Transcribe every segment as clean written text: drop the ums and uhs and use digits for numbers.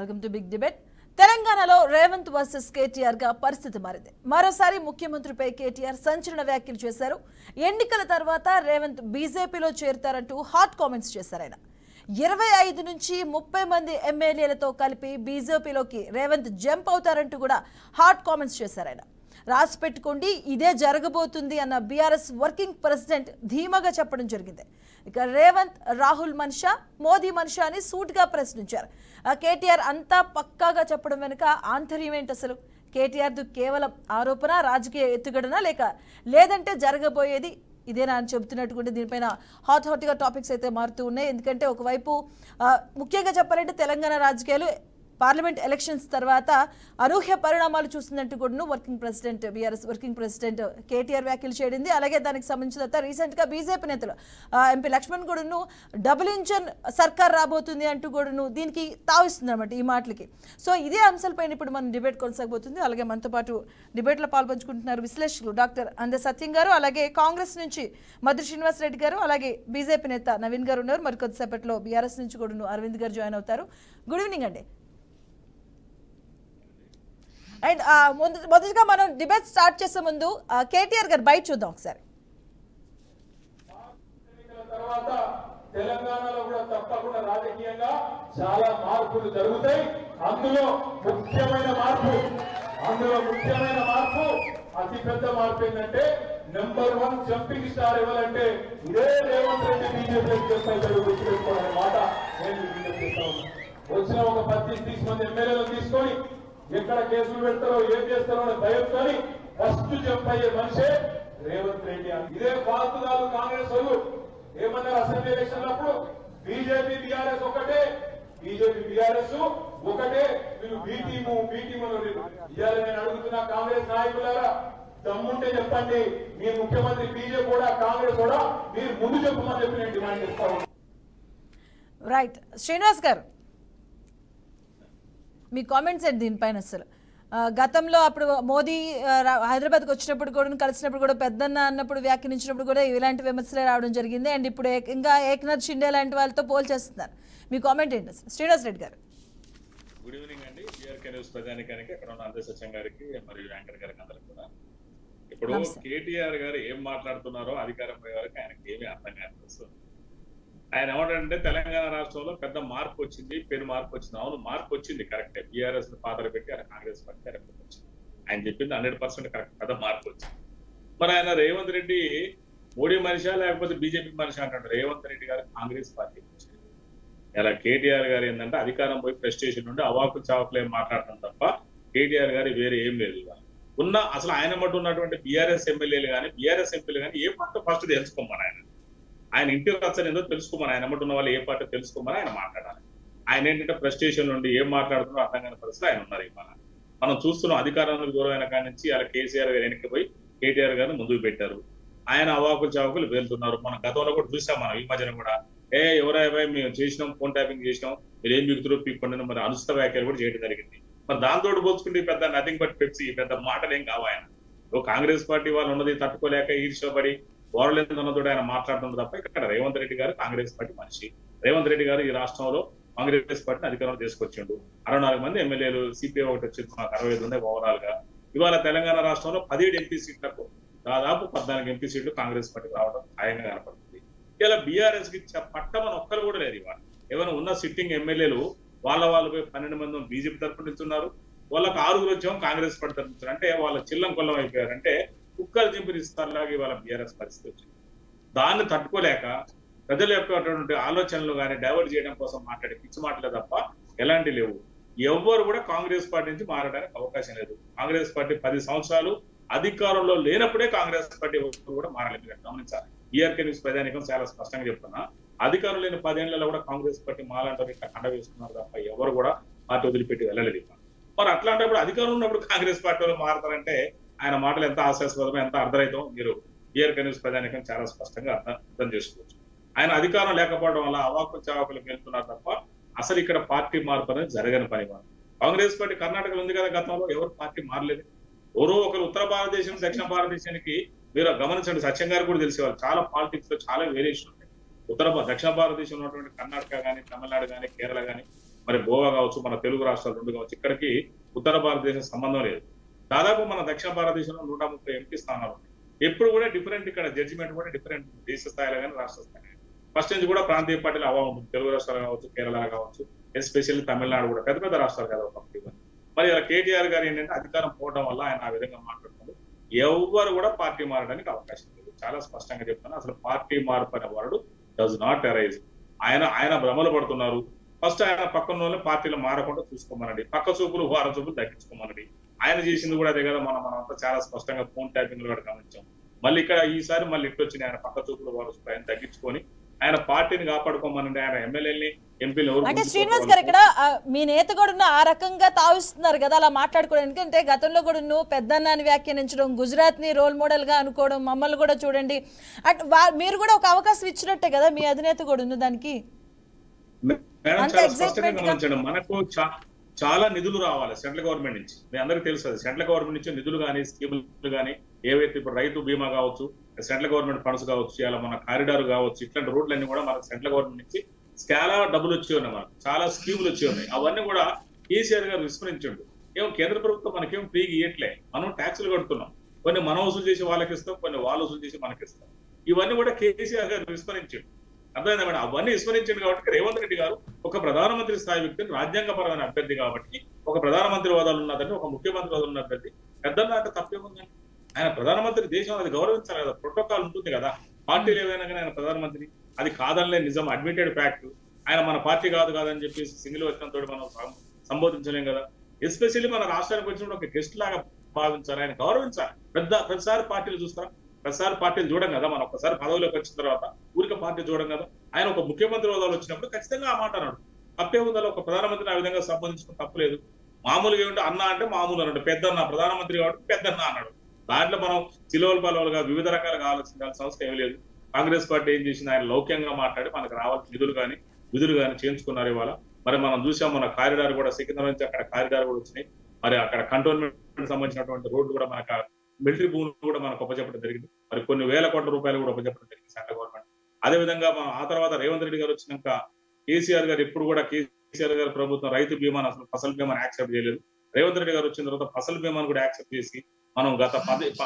Welcome to big debate. తెలంగాణలో Revanth versus KTR గా పరిస్థితి మారింది. మరోసారి ముఖ్యమంత్రిపై కేటీఆర్ సంచలన వ్యాఖ్యలు చేశారు. ఎన్నికల తర్వాత రేవంత్ బీజేపీలో చేరుతారంటూ హాట్ కామెంట్స్ చేశారు. ఆయన 25 నుంచి 30 మంది ఎమ్మెల్యేలతో కలిపి బీజేపీలోకి రేవంత్ జంప్ అవుతారంటూ కూడా హాట్ కామెంట్స్ చేశారు. ఆయన రాసి పెట్టుకోండి, ఇదే జరగబోతుంది అన్న బీఆర్ఎస్ వర్కింగ్ ప్రెసిడెంట్ ధీమాగా చెప్పడం జరిగింది. ఇక రేవంత్ రాహుల్ మనిషా, మోదీ మనిషా అని సూటిగా ప్రశ్నించారు. కేటీఆర్ అంతా పక్కాగా చెప్పడం వెనుక ఆంతర్యం ఏంటి? అసలు కేటీఆర్ది కేవలం ఆరోపణ, రాజకీయ ఎత్తుగడనా, లేదంటే జరగబోయేది ఇదేనా అని చెబుతున్నట్టుకుంటే దీనిపైన హాట్గా టాపిక్స్ అయితే మారుతూ ఉన్నాయి. ఎందుకంటే ఒకవైపు ముఖ్యంగా చెప్పాలంటే తెలంగాణ రాజకీయాలు పార్లమెంట్ ఎలక్షన్స్ తర్వాత అనూహ్య పరిణామాలు చూస్తుందంటూ కూడా working president BRS working president KTR వ్యాఖ్యలు చేయడింది. అలాగే దానికి సంబంధించిన రీసెంట్గా బీజేపీ నేతలు ఎంపీ లక్ష్మణ్ గూడను డబుల్ ఇంజన్ సర్కార్ రాబోతుంది అంటూ కూడాను దీనికి తావిస్తుంది అనమాట ఈ మాటలకి. సో ఇదే అంశాలపైన ఇప్పుడు మనం డిబేట్ కొనసాగబోతుంది. అలాగే మనతో పాటు డిబేట్లో పాల్పంచుకుంటున్నారు విశ్లేషకులు డాక్టర్ అందే సత్యం గారు, అలాగే కాంగ్రెస్ నుంచి మధు శ్రీనివాస్ రెడ్డి గారు, అలాగే బీజేపీ నేత నవీన్ గారు ఉన్నారు. మరి కొద్దిసేపట్లో బీఆర్ఎస్ నుంచి కూడాను అరవింద్ గారు జాయిన్ అవుతారు. గుడ్ ఈవినింగ్ అండి. అండ్ మొదటిగా మనం డిబేట్ స్టార్ట్ చేసే ముందు కేటీఆర్ గారు బయట చూద్దాం ఒకసారి. తెలంగాణలో కూడా తప్పకుండా రాజకీయంగా చాలా మార్పులు జరుగుతాయి. అందులో ముఖ్యమైన మార్పు అతి పెద్ద మార్పు ఏంటంటే నెంబర్ 1 జంపింగ్ స్టార్ ఇవ్వాలంటే ఇదే రేవంత్ రెడ్డి బీజేపీ గుర్తుపెట్టుకోవాలనే మాట నేను విజ్ఞప్తి చేస్తా ఉన్నా. వచ్చిన ఒక 30 మంది ఎమ్మెల్యేలు తీసుకొని ఎక్కడ కేసులు పెడతారో ఏం చేస్తారో అని భయంతో ఫస్ట్ జంప్ అయ్యే మనిషే రేవంత్ రెడ్డి. ఇదే పార్టీలు కాంగ్రెస్ వాళ్ళు ఏమన్నారు అసెంబ్లీ ఎలక్షన్ అప్పుడు? బీజేపీ బీఆర్ఎస్ ఒకటే, మీరు బీ టీము ఇవాళ నేను అడుగుతున్నా కాంగ్రెస్ నాయకులారా, దమ్ముంటే చెప్పండి, మీ ముఖ్యమంత్రి బీజేపీ కూడా కాంగ్రెస్ కూడా మీరు ముందు చెప్పమని చెప్పి నేను డిమాండ్ చేస్తా ఉన్నాను. రైట్, శ్రీనివాస్ గారు మీ కామెంట్స్ ఏంటి దీనిపైన? అసలు గతంలో అప్పుడు మోదీ హైదరాబాద్కి వచ్చినప్పుడు కూడా కలిసినప్పుడు కూడా పెద్దన్న అన్నప్పుడు వ్యాఖ్యానించినప్పుడు కూడా ఇలాంటి విమర్శలే రావడం జరిగింది. అండ్ ఇప్పుడు ఇంకా ఏక్నాథ్ షిండే లాంటి వాళ్ళతో పోల్ చేస్తున్నారు. మీ కామెంట్ ఏంటి అసలు? శ్రీనివాస్ రెడ్డి గారు. గుడ్ ఈవినింగ్ అండి. బీఆర్కే న్యూస్ ప్రజానికానికి, అక్కడ ఉన్న అందే సత్యం గారికి మరియు యాంకర్ గారికి అందరికి కూడా. ఇప్పుడు కేటీఆర్ గారు ఏం మాట్లాడుతున్నారో అధికారం పోయే వరకు ఆయనకి ఏమీ అర్థం కాదు. ఆయన ఏమంటాడంటే తెలంగాణ రాష్ట్రంలో పెద్ద మార్పు వచ్చింది, పెను మార్పు వచ్చింది. అవును, మార్పు వచ్చింది, కరెక్టే. బీఆర్ఎస్ పాత్ర పెట్టి ఆయన కాంగ్రెస్ పార్టీ వచ్చింది. ఆయన చెప్పింది 100% కరెక్ట్, పెద్ద మార్పు వచ్చింది. మరి ఆయన రేవంత్ రెడ్డి మోడీ మనిషా లేకపోతే బీజేపీ మనిషి అంటాడు. రేవంత్ రెడ్డి గారు కాంగ్రెస్ పార్టీ వచ్చింది. ఇలా కేటీఆర్ గారు ఏంటంటే అధికారం పోయి ప్రెస్టేషన్ నుండి అవాకులు చావకులు ఏం మాట్లాడటం తప్ప కేటీఆర్ గారు వేరే ఏం లేదు. ఉన్న అసలు ఆయన మటు ఉన్నటువంటి బీఆర్ఎస్ ఎమ్మెల్యేలు కానీ బీఆర్ఎస్ ఎంపీలు కానీ ఏ పార్టీ ఫస్ట్ తెలుసుకోమని ఆయన ఇంటి రచ్చని ఏదో తెలుసుకోమని, ఆయన ఎమ్మటున్న వాళ్ళు ఏ పార్టీ తెలుసుకోమని ఆయన మాట్లాడాలి. ఆయన ఏంటంటే ప్రెస్టేషన్ నుండి ఏం మాట్లాడుతున్నారో అర్థం కాని పరిస్థితి ఆయన ఉన్నారు. ఇవాళ మనం చూస్తున్నాం, అధికారంలో దూరమైన కాడి నుంచి అలా కేసీఆర్ గారు వెనక్కి పోయి కేటీఆర్ గారిని ముందుకు పెట్టారు. ఆయన అవాకులు చావుకులు వెళ్తున్నారు. మన గతంలో కూడా చూసాం, మనం ఈ మధ్యన కూడా ఎవరైనా మేము చేసినాం, ఫోన్ ట్యాపింగ్ చేసినాం, మీరు ఏం బిగుతురు పీక్కొండి మరి అనుచిత వ్యాఖ్యలు కూడా చేయడం జరిగింది. మరి దాంతో పోల్చుకుంటే పెద్ద నథింగ్ బట్ పెప్సీ, పెద్ద మాటలు ఏం కావు. ఆయన కాంగ్రెస్ పార్టీ వాళ్ళు ఉన్నది తట్టుకోలేక ఈర్ష్యపడి ఓరలేదన్నతో ఆయన మాట్లాడుతున్నారు తప్ప ఇక్కడ రేవంత్ రెడ్డి గారు కాంగ్రెస్ పార్టీ మనిషి. రేవంత్ రెడ్డి గారు ఈ రాష్ట్రంలో కాంగ్రెస్ పార్టీని అధికారంలో తీసుకొచ్చిండు. 64 మంది ఎమ్మెల్యేలు, సిపిఐ ఒకటి వచ్చింది, మాకు 65 ఉన్నాయి ఓవరాల్ గా. ఇవాళ తెలంగాణ రాష్ట్రంలో 17 ఎంపీ సీట్లకు దాదాపు 14 ఎంపీ సీట్లు కాంగ్రెస్ పార్టీకి రావడం ఖాయంగా కనపడుతుంది. ఇలా బీఆర్ఎస్ కి పట్టమని ఒక్కరు కూడా లేదు. ఇవాళ ఏమైనా ఉన్న సిట్టింగ్ ఎమ్మెల్యేలు వాళ్ళు పోయి 12 మంది బీజేపీ తరఫున నిల్చున్నారు, వాళ్ళకి 6 వచ్చాము కాంగ్రెస్ పార్టీ తరఫున. అంటే వాళ్ళ చిల్లం కొల్లం అయిపోయారు. అంటే కుక్కలు చింపిరి ఇస్తారులాగా ఇవాళ బీఆర్ఎస్ పరిస్థితి వచ్చింది. దాన్ని తట్టుకోలేక ప్రజల యొక్క ఆలోచనలు కానీ డైవర్ట్ చేయడం కోసం మాట్లాడే పిచ్చి మాటలే తప్ప ఎలాంటి లేవు. ఎవ్వరు కూడా కాంగ్రెస్ పార్టీ నుంచి మారడానికి అవకాశం లేదు. కాంగ్రెస్ పార్టీ 10 సంవత్సరాలు అధికారంలో లేనప్పుడే కాంగ్రెస్ పార్టీ కూడా మారలేదు. గమనించాలి. బీఆర్కే న్యూస్ ప్రజానికం చాలా స్పష్టంగా చెప్తున్నా, అధికారం లేని 10 ఏళ్లలో కూడా కాంగ్రెస్ పార్టీ మాలాంటి ఇట్లా కండ వేసుకున్నారు తప్ప ఎవరు కూడా పార్టీ వదిలిపెట్టి వెళ్ళలేదు. మరి అట్లాంటప్పుడు అధికారం ఉన్నప్పుడు కాంగ్రెస్ పార్టీలో మారతారంటే ఆయన మాటలు ఎంత హాస్యాస్పదమో, ఎంత అర్థరహితం మీరు బీఆర్కే న్యూస్ ప్రజానికం చాలా స్పష్టంగా అర్థం చేసుకోవచ్చు. ఆయన అధికారం లేకపోవడం వల్ల అవాకులు చావాకులు వెళ్తున్నారు తప్ప అసలు ఇక్కడ పార్టీ మార్పు అనేది జరగని పని. కాంగ్రెస్ పార్టీ కర్ణాటకలో ఉంది కదా, గతంలో ఎవరు పార్టీ మారలేదు. ఎవరో ఒకరు ఉత్తర భారతదేశం దక్షిణ భారతదేశానికి మీరు గమనించండి, సత్యం గారు కూడా తెలిసేవాళ్ళు, చాలా పాలిటిక్స్ లో చాలా వేరియేషన్ ఉంటాయి. దక్షిణ భారతదేశంలో ఉన్నటువంటి కర్ణాటక కానీ, తమిళనాడు కానీ, కేరళ కానీ మరి గోవా కావచ్చు, మన తెలుగు రాష్ట్రాలు 2 కావచ్చు, ఇక్కడికి ఉత్తర భారతదేశం సంబంధం లేదు. దాదాపు మన దక్షిణ భారతదేశంలో 130 ఎంపీ స్థానాలు ఉన్నాయి. ఎప్పుడు కూడా డిఫరెంట్, ఇక్కడ జడ్జిమెంట్ కూడా డిఫరెంట్, దేశ స్థాయిలో కానీ రాష్ట్ర స్థాయిలో. ఫస్ట్ నుంచి కూడా ప్రాంతీయ పార్టీలు హవా ఉంటుంది. తెలుగు రాష్ట్రాలు కావచ్చు, కేరళ కావచ్చు, ఎస్పెషల్లీ తమిళనాడు కూడా పెద్ద పెద్ద రాష్ట్రాలు కదా ఒకటి. మరి ఇలా కేటీఆర్ గారు ఏంటంటే అధికారం పోవడం వల్ల ఆయన ఆ విధంగా మాట్లాడుతున్నారు. ఎవరు కూడా పార్టీ మారడానికి అవకాశం లేదు. చాలా స్పష్టంగా చెప్తాను, అసలు పార్టీ మార్పు అనే వర్డ్ డస్ నాట్ అరైజ్. ఆయన భ్రమలు పడుతున్నారు. ఫస్ట్ ఆయన పక్కన వాళ్ళని పార్టీలు మారకుండా చూసుకోమనండి, పక్క చూపులు వార చూపులు తగ్గించుకోమనండి. ఆయన చేసింది కూడా అదే కదా. మనమంతా చాలా స్పష్టంగా ఫోన్ ట్యాపింగ్ కూడా గమనించాం. మళ్ళీ ఇక్కడ ఈసారి మళ్ళీ ఇట్టొచ్చింది, ఆయన పక్క చూపులు వార చూపులు ఆయన తగ్గించుకొని ఆయన పార్టీని కాపాడుకోమనండి. ఆయన ఎమ్మెల్యేని ఎంపీలు ఎవరు అంటే శ్రీనివాస్ గారు ఇక్కడ మీ నేత కూడా ఆ రకంగా తావిస్తున్నారు కదా అలా మాట్లాడుకోవడం. ఎందుకంటే గతంలో కూడా నువ్వు పెద్దన్నాన్ని వ్యాఖ్యానించడం, గుజరాత్ ని రోల్ మోడల్ గా అనుకోవడం, మమ్మల్ని కూడా చూడండి మీరు కూడా ఒక అవకాశం ఇచ్చినట్టే కదా మీ అధినేత కూడా ఉన్న దానికి. మనకు చాలా నిధులు రావాలి సెంట్రల్ గవర్నమెంట్ నుంచి. మీ అందరికీ తెలుసు అది. సెంట్రల్ గవర్నమెంట్ నుంచి నిధులు కానీ స్కీములు కానీ ఏవైతే ఇప్పుడు రైతు బీమా కావచ్చు, సెంట్రల్ గవర్నమెంట్ ఫండ్స్ కావచ్చు, ఇలా మన కారిడార్ కావచ్చు, ఇట్లాంటి రోడ్లన్నీ కూడా మనకు సెంట్రల్ గవర్నమెంట్ నుంచి చాలా డబ్బులు వచ్చి ఉన్నాయి. మనకు చాలా స్కీములు వచ్చి ఉన్నాయి. అవన్నీ కూడా కేసీఆర్ గారు విస్మరించండు. ఏమో కేంద్ర ప్రభుత్వం మనకేం ఫ్రీగా ఇవ్వట్లే, మనం ట్యాక్సులు కడుతున్నాం. కొన్ని మనం వసూలు చేసి వాళ్ళకి ఇస్తాం, కొన్ని వాళ్ళు వసూలు చేసి మనకి ఇస్తాం. ఇవన్నీ కూడా కేసీఆర్ గారు విస్మరించండు. అర్థమైందా మేడం? అవన్నీ విస్మరించండి కాబట్టి రేవంత్ రెడ్డి గారు ఒక ప్రధానమంత్రి స్థాయి వ్యక్తిని, రాజ్యాంగపరమైన అభ్యర్థి కాబట్టి, ఒక ప్రధానమంత్రి హోదాలు ఉన్నదంటే, ఒక ముఖ్యమంత్రి హోదాలు ఉన్న అభ్యర్థి పెద్దన్న అంటే తప్పేముందండి. ఆయన ప్రధానమంత్రి, దేశం అది గౌరవించాలి కదా, ప్రోటోకాల్ ఉంటుంది కదా. పార్టీలు ఏవైనా కానీ ఆయన ప్రధానమంత్రి, అది కాదనిలే నిజం, అడ్మిటెడ్ ఫ్యాక్ట్. ఆయన మన పార్టీ కాదని చెప్పేసి సింగిల్ వచనంతో మనం సంబోధించలేం కదా. ఎస్పెషల్లీ మన రాష్ట్రానికి వచ్చినప్పుడు ఒక గెస్ట్ లాగా భావించాలి, ఆయన గౌరవించాలి. ప్రతిసారి పార్టీలు చూస్తారా? ప్రతిసారి పార్టీలు చూడం కదా. మనం ఒక్కసారి పదవిలోకి వచ్చిన తర్వాత ఊరిక పార్టీ చూడం కదా. ఆయన ఒక ముఖ్యమంత్రి హోదాలు వచ్చినప్పుడు ఖచ్చితంగా ఆ మాట అన్నాడు. తప్పే ఉందా? ఒక ప్రధానమంత్రిని ఆ విధంగా సంబోధించడం తప్పలేదు. మామూలుగా ఏమిటంటే అన్న అంటే మామూలు అన్నాడు, పెద్దన్న, ప్రధానమంత్రి కాబట్టి పెద్దన్న అన్నాడు. దాంట్లో మనం చిలువలు పలువలుగా వివిధ రకాలుగా ఆలోచించాల్సిన అవసరం ఏమీ లేదు. కాంగ్రెస్ పార్టీ ఏం చేసింది, ఆయన లౌక్యంగా మాట్లాడి మనకు రావాల్సిన విధులు కానీ చేయించుకున్నారు ఇవాళ. మరి మనం చూసాం, మన కారిడార్ కూడా సికింద్రాబాద్ నుంచి అక్కడ కారిడార్ కూడా వచ్చినాయి. మరి అక్కడ కంటోన్మెంట్ సంబంధించినటువంటి రోడ్డు కూడా మనకు మిలిటరీ భూములు కూడా మనకు ఉపజెప్పడం జరిగింది. మరి కొన్ని వేల కోట్ల రూపాయలు కూడా ఉపజెప్పడం జరిగింది సెంట్రల్ గవర్నమెంట్. అదేవిధంగా ఆ తర్వాత రేవంత్ రెడ్డి గారు వచ్చినాక కేసీఆర్ గారు ఎప్పుడు కూడా కేసీఆర్ గారి ప్రభుత్వం రైతు బీమాను, అసలు ఫసల్ బీమాను యాక్సెప్ట్ చేయలేదు. రేవంత్ రెడ్డి గారు వచ్చిన తర్వాత ఫసల్ బీమాను కూడా యాక్సెప్ట్ చేసి మనం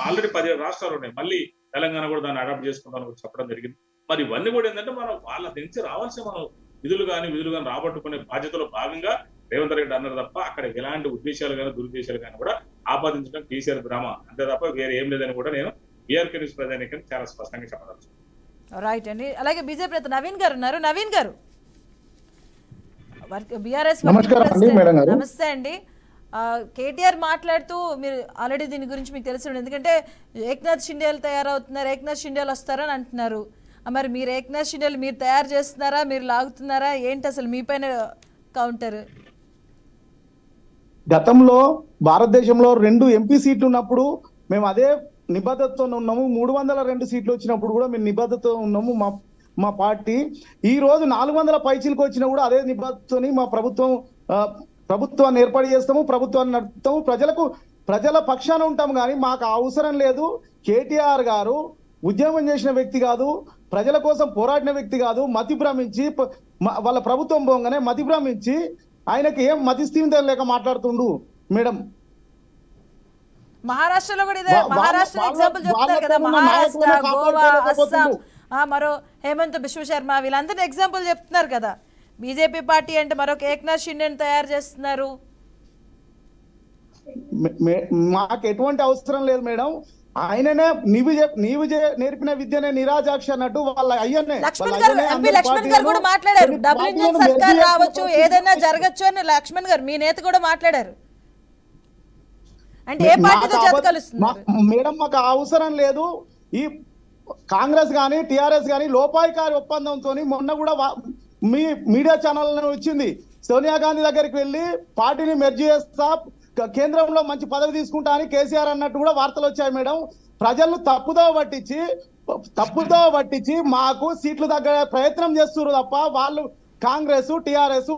ఆల్రెడీ 17 రాష్ట్రాలు ఉన్నాయి, మళ్ళీ తెలంగాణ కూడా దాన్ని అడాప్ట్ చేసుకుంటామని చెప్పడం జరిగింది. మరి ఇవన్నీ కూడా ఏంటంటే మనం వాళ్ళ నుంచి రావాల్సిన మనం విధులు కానీ రాబట్టుకునే బాధ్యతలో భాగంగా రేవంత్ రెడ్డి అన్నారు తప్ప అక్కడ ఎలాంటి ఉద్దేశాలు కానీ దురుద్దేశాలు కానీ కూడా ఆపాదించడం కేసీఆర్ డ్రామా అంతే తప్ప వేరే ఏం లేదని కూడా నేను బీఆర్కే న్యూస్ ప్రజానికి చాలా స్పష్టంగా చెప్పదలుచు. రైట్ అండి. అలాగే బీజేపీ నేత నవీన్ గారు ఉన్నారు. నవీన్ గారు, బీఆర్ఎస్ నమస్తే అండి. కేటీఆర్ మాట్లాడుతూ మీరు ఆల్రెడీ దీని గురించి మీకు తెలిసి ఉండదు, ఎందుకంటే ఏక్నాథ్ షిండేలు తయారవుతున్నారు, ఏక్నాథ్ షిండేలు వస్తారని అంటున్నారు. మరి మీరు ఏక్నాథ్ షిండేలు మీరు తయారు చేస్తున్నారా, మీరు లాగుతున్నారా ఏంటి అసలు మీ పైన కౌంటర్? గతంలో భారతదేశంలో 2 ఎంపీ సీట్లు ఉన్నప్పుడు మేము అదే నిబద్ధతతో ఉన్నాము. 302 సీట్లు వచ్చినప్పుడు కూడా మేము నిబద్ధతతో ఉన్నాము. మా పార్టీ ఈ రోజు 400 పైచీలకు వచ్చినా కూడా అదే నిబద్ధతోని మా ప్రభుత్వాన్ని ఏర్పాటు చేస్తాము, ప్రభుత్వాన్ని నడుపుతాము, ప్రజల పక్షాన ఉంటాము. కానీ మాకు అవసరం లేదు. కేటీఆర్ గారు ఉద్యమం చేసిన వ్యక్తి కాదు, ప్రజల కోసం పోరాడిన వ్యక్తి కాదు. మతి భ్రమించి వాళ్ళ ప్రభుత్వం పోగానే మతి భ్రమించి ఆయనకి ఏం మతిస్థిమితం లేక మాట్లాడుతుండు మేడం. మహారాష్ట్రలో కూడా ఇదే, మహారాష్ట్ర ఎగ్జాంపుల్ చెప్తారు కదా, మహారాష్ట్ర, గోవా, అస్సాం, మరో హేమంత్ బిశ్వ శర్మ, వీళ్ళందరినీ ఎగ్జాంపుల్ చెప్తున్నారు కదా. బీజేపీ పార్టీ అంటే మరొక ఏక్నాథ్ షిండేని తయారు చేస్తున్నారు. మాకు ఎటువంటి అవసరం లేదు మేడం. ఆయననే నీవు నేర్పిన విద్యనే నిరాజాక్ష అన్నట్టు వాళ్ళ అయ్యనే లక్ష్మణ్ గారు కూడా మాట్లాడారు. డబుల్ ఇంజిన్ సర్కార్ రావచ్చు, ఏదైనా జరగచ్చు అని లక్ష్మణ్ గారు మీ నేత కూడా మాట్లాడారు. అంటే ఏ పార్టీతో జత కలుస్తున్నారు మేడం? మాకు అవసరం లేదు. ఈ కాంగ్రెస్ గానీ టిఆర్ఎస్ గానీ లోపాయికారి ఒప్పందంతో మొన్న కూడా మీ మీడియా ఛానల్ వచ్చింది, సోనియా గాంధీ దగ్గరికి వెళ్ళి పార్టీని మెర్జ్ చేస్తా, కేంద్రంలో మంచి పదవి తీసుకుంటా అని కేసీఆర్ అన్నట్టు కూడా వార్తలు వచ్చాయి మేడం. ప్రజలను తప్పుదో పట్టించి మాకు సీట్లు దగ్గర ప్రయత్నం చేస్తున్నారు తప్ప వాళ్ళు కాంగ్రెస్ టిఆర్ఎస్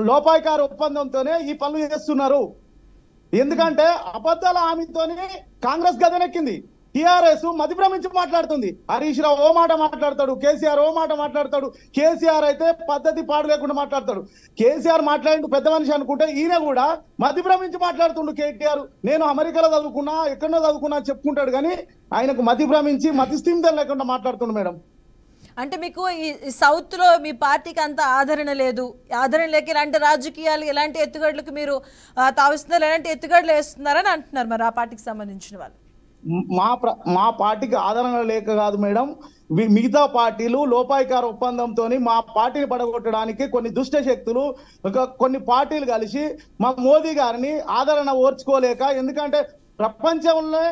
లోపాయికారి ఒప్పందంతోనే ఈ పనులు చేస్తున్నారు. ఎందుకంటే అబద్ధాల హామీతోనే కాంగ్రెస్ గదనెక్కింది. టిఆర్ఎస్ మతి భ్రమించి మాట్లాడుతుంది. హరీష్ రావు ఓ మాట మాట్లాడతాడు, కేసీఆర్ ఓ మాట మాట్లాడతాడు. కేసీఆర్ అయితే పద్ధతి పాడు లేకుండా మాట్లాడతాడు. కేసీఆర్ మాట్లాడి పెద్ద మనిషి అనుకుంటే ఈయన కూడా మతి భ్రమించి మాట్లాడుతుండు. కేటీఆర్ నేను అమెరికాలో చదువుకున్నా, ఎక్కడో చదువుకున్నా చెప్పుకుంటాడు, కానీ ఆయనకు మతి భ్రమించి మతి స్థిమితం లేకుండా మాట్లాడుతుండు. మేడం, అంటే మీకు ఈ సౌత్ లో మీ పార్టీకి అంత ఆదరణ లేదు. ఆదరణ లేక ఇలాంటి రాజకీయాలు, ఎలాంటి ఎత్తుగడలకు మీరు తావిస్తున్నారు, ఎలాంటి ఎత్తుగడలు వేస్తున్నారని అంటున్నారు మరి ఆ పార్టీకి సంబంధించిన వాళ్ళు. మా పార్టీకి ఆదరణ లేక కాదు మేడం, మిగతా పార్టీలు లోపాయికార ఒప్పందంతో మా పార్టీని పడగొట్టడానికి కొన్ని దుష్ట శక్తులు, కొన్ని పార్టీలు కలిసి మా మోదీ గారిని ఆదరణ ఓర్చుకోలేక, ఎందుకంటే ప్రపంచంలో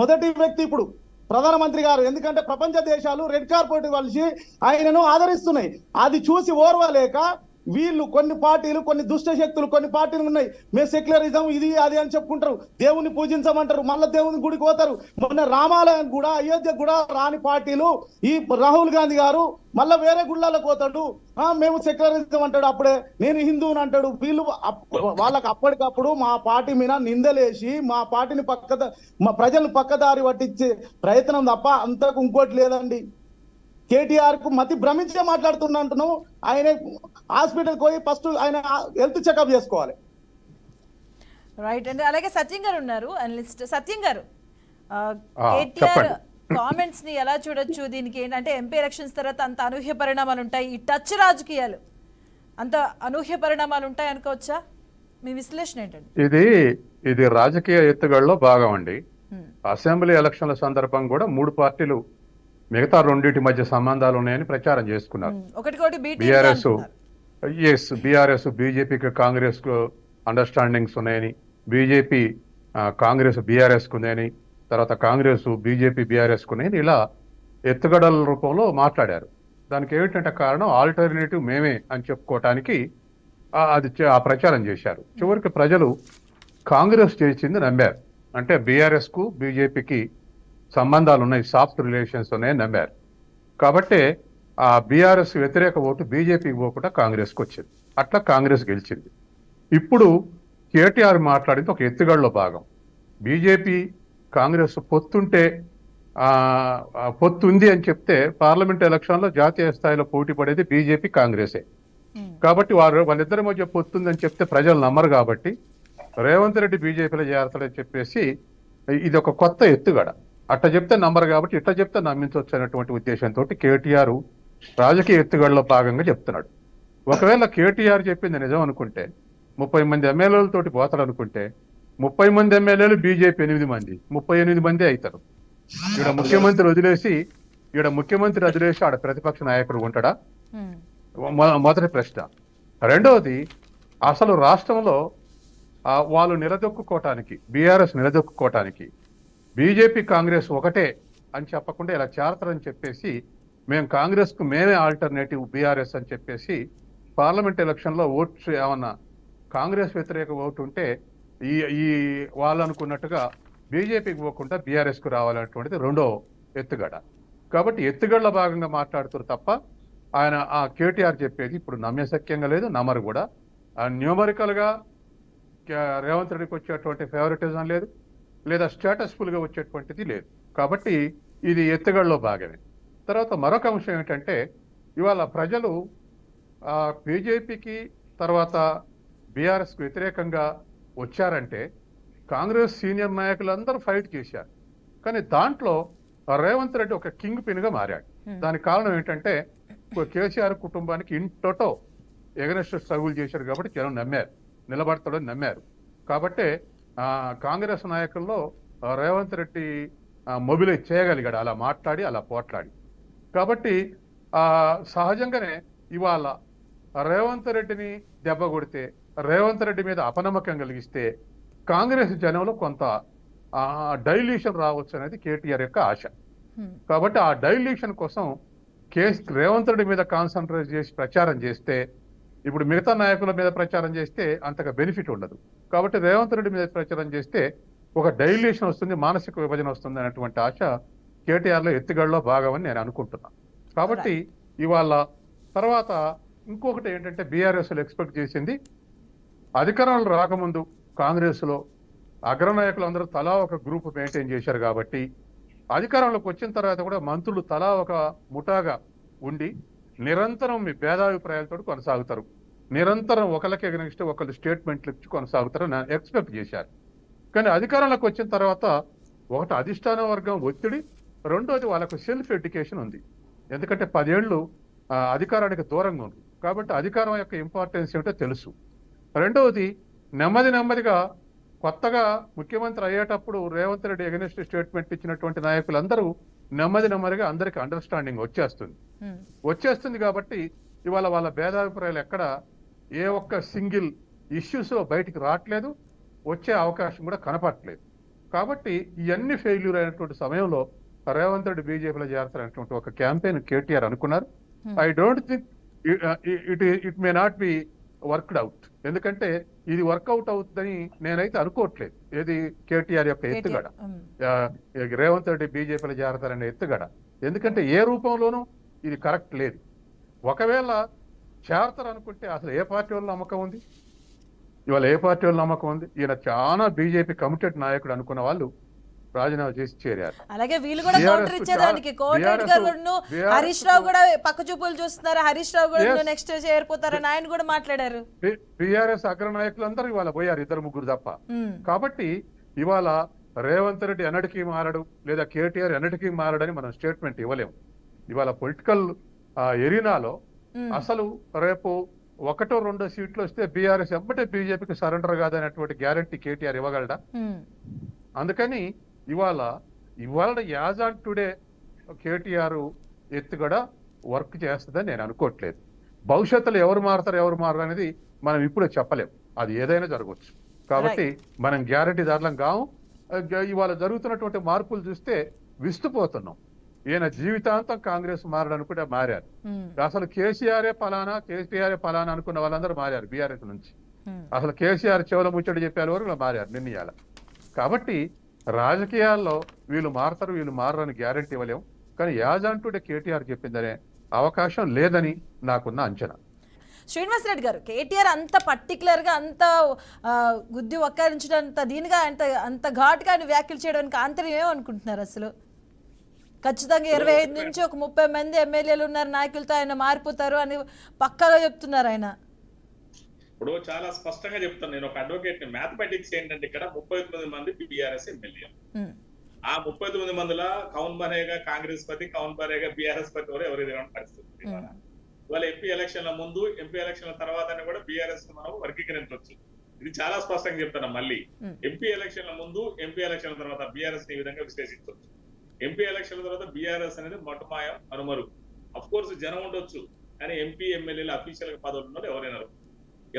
మొదటి వ్యక్తి ఇప్పుడు ప్రధానమంత్రి గారు, ఎందుకంటే ప్రపంచ దేశాలు రెడ్ కార్పెట్ కలిసి ఆయనను ఆదరిస్తున్నాయి. అది చూసి ఓర్వలేక వీళ్ళు కొన్ని పార్టీలు, కొన్ని దుష్ట శక్తులు, కొన్ని పార్టీలు ఉన్నాయి, మేము సెక్యులరిజం ఇది అది అని చెప్పుకుంటారు, దేవుని పూజించమంటారు, మళ్ళీ దేవుని గుడికి పోతారు. మొన్న రామాలయం కూడా, అయోధ్య కూడా రాని పార్టీలు ఈ రాహుల్ గాంధీ గారు మళ్ళీ వేరే గుళ్ళలోకి పోతాడు, మేము సెక్యులరిజం అంటాడు, అప్పుడే నేను హిందువుని అంటాడు. వీళ్ళు వాళ్ళకి అప్పటికప్పుడు మా పార్టీ మీద నిందలేసి మా పార్టీని మా ప్రజలను పక్కదారి పట్టించే ప్రయత్నం తప్ప అంతకు ఇంకోటి లేదండి. కేటీఆర్ కు మతి భ్రమించే మాట్లాడుతున్నట్టును. ఆయన హాస్పిటల్కి పోయి ఫస్ట్ ఆయన హెల్త్ చెకప్ చేసుకోవాలి. రైట్ అండి. అలాగే సత్యం గారు ఉన్నారు, అనలిస్ట్. సత్యం గారు, కేటీఆర్ కామెంట్స్ ని ఎలా చూడొచ్చు? దీనికి ఏంటంటే ఎంపీ ఎలక్షన్స్ తర్వాత అంత అనూహ్య పరిణామాలు ఉంటాయి, ఈ టచ్ రాజకీయాలు అంత అనూహ్య పరిణామాలు ఉంటాయి అనుకోవచ్చా? మీ విశ్లేషణ ఏంటండి? ఇది రాజకీయ ఎత్తుగడలో భాగం అండి. అసెంబ్లీ ఎలక్షన్ల సందర్భం కూడా 3 పార్టీలు మిగతా రెండింటి మధ్య సంబంధాలు ఉన్నాయని ప్రచారం చేసుకున్నారు. బీఆర్ఎస్ బీజేపీకి కాంగ్రెస్ కు అండర్స్టాండింగ్స్ ఉన్నాయని, బీజేపీ కాంగ్రెస్ బీఆర్ఎస్ కు ఉన్నాయని, తర్వాత కాంగ్రెస్ బీజేపీ బీఆర్ఎస్ కు ఉన్నాయని ఇలా ఎత్తుగడల రూపంలో మాట్లాడారు. దానికి ఏమిటంటే కారణం ఆల్టర్నేటివ్ మేమే అని చెప్పుకోవటానికి ఆ ప్రచారం చేశారు. చివరికి ప్రజలు కాంగ్రెస్ చేసింది నమ్మారు. అంటే బీఆర్ఎస్ కు బీజేపీకి సంబంధాలు ఉన్నాయి, సాఫ్ట్ రిలేషన్స్ ఉన్నాయని నమ్మారు. కాబట్టి ఆ బీఆర్ఎస్ వ్యతిరేక ఓటు బీజేపీకి పోకుండా కాంగ్రెస్కి వచ్చింది. అట్లా కాంగ్రెస్ గెలిచింది. ఇప్పుడు కేటీఆర్ మాట్లాడింది ఒక ఎత్తుగడలో భాగం. బీజేపీ కాంగ్రెస్ పొత్తుంటే పొత్తుంది అని చెప్తే పార్లమెంట్ ఎలక్షన్లో జాతీయ స్థాయిలో పోటీ పడేది బీజేపీ కాంగ్రెసే. కాబట్టి వాళ్ళిద్దరి మధ్య పొత్తుందని చెప్తే ప్రజలు నమ్మరు. కాబట్టి రేవంత్ రెడ్డి బీజేపీలో చేరతాడని చెప్పేసి ఇది ఒక కొత్త ఎత్తుగడ. అట్ట చెప్తే నంబర్ కాబట్టి ఇట్లా చెప్తే నమ్మించవచ్చు అనేటువంటి ఉద్దేశంతో కేటీఆర్ రాజకీయ ఎత్తుగడలో భాగంగా చెప్తున్నాడు. ఒకవేళ కేటీఆర్ చెప్పింది నిజం అనుకుంటే 30 మంది ఎమ్మెల్యేలతోటి పోతాడు అనుకుంటే 30 మంది ఎమ్మెల్యేలు బీజేపీ 8 మంది 38 మంది అవుతారు. ఈడ ముఖ్యమంత్రి వదిలేసి ఆడ ప్రతిపక్ష నాయకుడు ఉంటాడా? మొదటి ప్రశ్న. రెండవది, అసలు రాష్ట్రంలో వాళ్ళు నిలదొక్కుకోవటానికి, బీఆర్ఎస్ నిలదొక్కుకోవటానికి బీజేపీ కాంగ్రెస్ ఒకటే అని చెప్పకుండా ఇలా చేరతారని చెప్పేసి మేము కాంగ్రెస్కు మేమే ఆల్టర్నేటివ్ బీఆర్ఎస్ అని చెప్పేసి పార్లమెంట్ ఎలక్షన్లో ఓట్స్ ఏమన్నా కాంగ్రెస్ వ్యతిరేక ఓటు ఉంటే ఈ వాళ్ళు అనుకున్నట్టుగా బీజేపీకి పోకుండా బీఆర్ఎస్కు రావాలనేటువంటిది రెండో ఎత్తుగడ. కాబట్టి ఎత్తుగడల భాగంగా మాట్లాడుతారు తప్ప ఆయన ఆ కేటీఆర్ చెప్పేది ఇప్పుడు నమ్మశక్యంగా లేదు, నమ్మరు కూడా. న్యూమరికల్గా రేవంత్ రెడ్డికి వచ్చేటువంటి ఫేవరెటిజం లేదు, లేదా స్టేటస్ఫుల్గా వచ్చేటువంటిది లేదు. కాబట్టి ఇది ఎత్తుగడలో భాగమే. తర్వాత మరొక అంశం ఏంటంటే ఇవాళ ప్రజలు బీజేపీకి తర్వాత బీఆర్ఎస్కు వ్యతిరేకంగా వచ్చారంటే కాంగ్రెస్ సీనియర్ నాయకులందరూ ఫైట్ చేశారు. కానీ దాంట్లో రేవంత్ రెడ్డి ఒక కింగ్ పిన్గా మారాడు. దానికి కారణం ఏంటంటే కేసీఆర్ కుటుంబానికి ఇంటోటో ఎగనెస్ట్ స్ట్రగుల్ చేశారు కాబట్టి జనం నమ్మారు, నిలబడతాడని నమ్మారు. కాబట్టి కాంగ్రెస్ నాయకుల్లో రేవంత్ రెడ్డి మొబిలైజ్ చేయగలిగాడు, అలా మాట్లాడి అలా పోట్లాడి. కాబట్టి సహజంగానే ఇవాళ రేవంత్ రెడ్డిని దెబ్బ కొడితే, రేవంత్ రెడ్డి మీద అపనమ్మకం కలిగిస్తే కాంగ్రెస్ జనంలో కొంత డైల్యూషన్ రావచ్చు అనేది కేటీఆర్ యొక్క ఆశ. కాబట్టి ఆ డైల్యూషన్ కోసం రేవంత్ రెడ్డి మీద కాన్సన్ట్రేట్ చేసి ప్రచారం చేస్తే, ఇప్పుడు మిగతా నాయకుల మీద ప్రచారం చేస్తే అంతగా బెనిఫిట్ ఉండదు. కాబట్టి రేవంత్ రెడ్డి మీద ప్రచారం చేస్తే ఒక డైల్యూషన్ వస్తుంది, మానసిక విభజన వస్తుంది అనేటువంటి ఆశ కేటీఆర్లో ఎత్తుగడలో భాగమని నేను అనుకుంటున్నాను. కాబట్టి ఇవాళ తర్వాత ఇంకొకటి ఏంటంటే బీఆర్ఎస్లో ఎక్స్పెక్ట్ చేసింది అధికారంలో రాకముందు కాంగ్రెస్లో అగ్రనాయకులు అందరూ తలా ఒక గ్రూప్ మెయింటైన్ చేశారు కాబట్టి అధికారంలోకి వచ్చిన తర్వాత కూడా మంత్రులు తలా ఒక ముఠాగా ఉండి నిరంతరం మీ భేదాభిప్రాయాలతో కొనసాగుతారు, నిరంతరం ఒకరికి ఎగనిస్ట్ ఒకళ్ళు స్టేట్మెంట్లు ఇచ్చి కొనసాగుతారు ఎక్స్పెక్ట్ చేశారు. కానీ అధికారంలోకి వచ్చిన తర్వాత ఒకటి అధిష్టాన వర్గం ఒత్తిడి, రెండోది వాళ్ళకు సెల్ఫ్ ఎడ్యుకేషన్ ఉంది. ఎందుకంటే 10 ఏళ్ళు అధికారానికి దూరంగా ఉంది కాబట్టి అధికారం యొక్క ఇంపార్టెన్స్ ఏమిటో తెలుసు. రెండవది నెమ్మదిగా కొత్తగా ముఖ్యమంత్రి అయ్యేటప్పుడు రేవంత్ రెడ్డి ఎగనిస్ట్ స్టేట్మెంట్ ఇచ్చినటువంటి నాయకులందరూ నెమ్మదిగా అందరికి అండర్స్టాండింగ్ వచ్చేస్తుంది కాబట్టి ఇవాళ వాళ్ళ భేదాభిప్రాయాలు ఎక్కడ ఏ ఒక్క సింగిల్ ఇష్యూస్ లో బయటికి రావట్లేదు, వచ్చే అవకాశం కూడా కనపడట్లేదు. కాబట్టి ఇవన్నీ ఫెయిల్యూర్ అయినటువంటి సమయంలో రేవంత్ రెడ్డి బీజేపీలో చేరతారనేటువంటి ఒక క్యాంపెయిన్ కేటీఆర్ అనుకున్నారు. I don't think it may not be worked out. ఎందుకంటే ఇది వర్కౌట్ అవుతుందని నేనైతే అనుకోవట్లేదు. ఏది కేటీఆర్ యొక్క ఎత్తుగడ, రేవంత్ రెడ్డి బీజేపీలో చేరతారనే ఎత్తుగడ. ఎందుకంటే ఏ రూపంలోనూ ఇది కరెక్ట్ లేదు. ఒకవేళ చేరతారు అనుకుంటే అసలు ఏ పార్టీ వాళ్ళ నమ్మకం ఉంది? ఇవాళ ఏ పార్టీ వాళ్ళ నమ్మకం ఉంది? ఈయన చాలా బీజేపీ కమిటెడ్ నాయకుడు అనుకున్న వాళ్ళు రాజీనామా చేసి చేరారు. అలాగే వీళ్ళు కూడా కౌంటర్ ఇచ్చేదానికి కోమటిరెడ్డి గారు హరీష్ రావు కూడా పక్క చూపులు చూస్తున్నారు, హరీష్ రావు కూడా నెక్స్ట్ చేరిపోతారని ఆయన కూడా మాట్లాడారు. బీఆర్ఎస్ అగ్రనాయకులందరూ ఇవాళ పోయారు, 2-3 తప్ప. కాబట్టి ఇవాళ రేవంత్ రెడ్డి ఎన్నటికీ మారడు, లేదా కేటీఆర్ ఎన్నటికీ మారడని మనం స్టేట్మెంట్ ఇవ్వలేము. ఇవాళ పొలిటికల్ ఎరీనాలో అసలు రేపు 1-2 సీట్లు వస్తే బీఆర్ఎస్ ఎమ్మటే బీజేపీకి సరెండర్ కాదనేటువంటి గ్యారంటీ కేటీఆర్ ఇవ్వగలడా? అందుకని ఇవాళ యాజ్ ఆన్ టుడే కేటీఆర్ ఎత్తుగడ వర్క్ చేస్తుందని నేను అనుకోవట్లేదు. భవిష్యత్తులో ఎవరు మారరు అనేది మనం ఇప్పుడు చెప్పలేం, అది ఏదైనా జరగవచ్చు. కాబట్టి మనం గ్యారంటీ దారులం కావు. ఇవాళ జరుగుతున్నటువంటి మార్పులు చూస్తే విస్తుపోతున్నాం. ఈయన జీవితాంతం కాంగ్రెస్ మారడనుకుంటే మారారు. అసలు కేటీఆర్ పలానా అనుకున్న వాళ్ళందరూ మారారు బీఆర్ఎస్ నుంచి. అసలు కేసీఆర్ చెవుల ముచ్చట చెప్పే వరకు మారారు నిర్ణయాల. కాబట్టి రాజకీయాల్లో వీళ్ళు మారని గ్యారెంటీ ఇవ్వలేము. కానీ యాజ్ ఆన్ టుడే కేటీఆర్ చెప్పిందనే అవకాశం లేదని నాకున్న అంచనా. శ్రీనివాస్ రెడ్డి గారు, కేటీఆర్ అంత పర్టికులర్ గా అంత గుద్ది వక్కారించడంత దీనిగా అంత ఘాటుగా వ్యాఖ్యలు చేయడానికి ఆంతర్యం ఏమనుకుంటున్నారు? అసలు ఖచ్చితంగా 25 నుంచి ఒక 30 మంది ఎమ్మెల్యేలు ఉన్నారు, నాయకులతో ఆయన మారిపోతారు అని పక్కాగా చెప్తున్నారు ఆయన. ఇప్పుడు చాలా స్పష్టంగా చెప్తాను నేను, ఒక అడ్వకేట్. మ్యాథమెటిక్స్ ఏంటంటే ఇక్కడ 39 మంది బీఆర్ఎస్ ఎమ్మెల్యేలు. ఆ 39 మందిలో కౌన్ బనేగా కాంగ్రెస్ పతి, కౌన్ బనేగా బీఆర్ఎస్ పతి కూడా ఎవరు ఎదురైన పరిస్థితి. ఇవాళ ఎంపీ ఎలక్షన్ల ముందు, ఎంపీ ఎలక్షన్ల తర్వాత కూడా బీఆర్ఎస్ మనం వర్గీకరించవచ్చు. ఇది చాలా స్పష్టంగా చెప్తాను. మళ్ళీ ఎంపీ ఎలక్షన్ల ముందు, ఎంపీ ఎలక్షన్ల తర్వాత బీఆర్ఎస్ ఈ విధంగా విశ్లేషించవచ్చు. ఎంపీ ఎలక్షన్ల తర్వాత బీఆర్ఎస్ అనేది మటుమాయం, అనుమరు. అఫ్ కోర్స్ జనం ఉండొచ్చు, కానీ ఎంపీ ఎమ్మెల్యేలు అఫీషియల్ పదవులు ఉన్నారు ఎవరైనా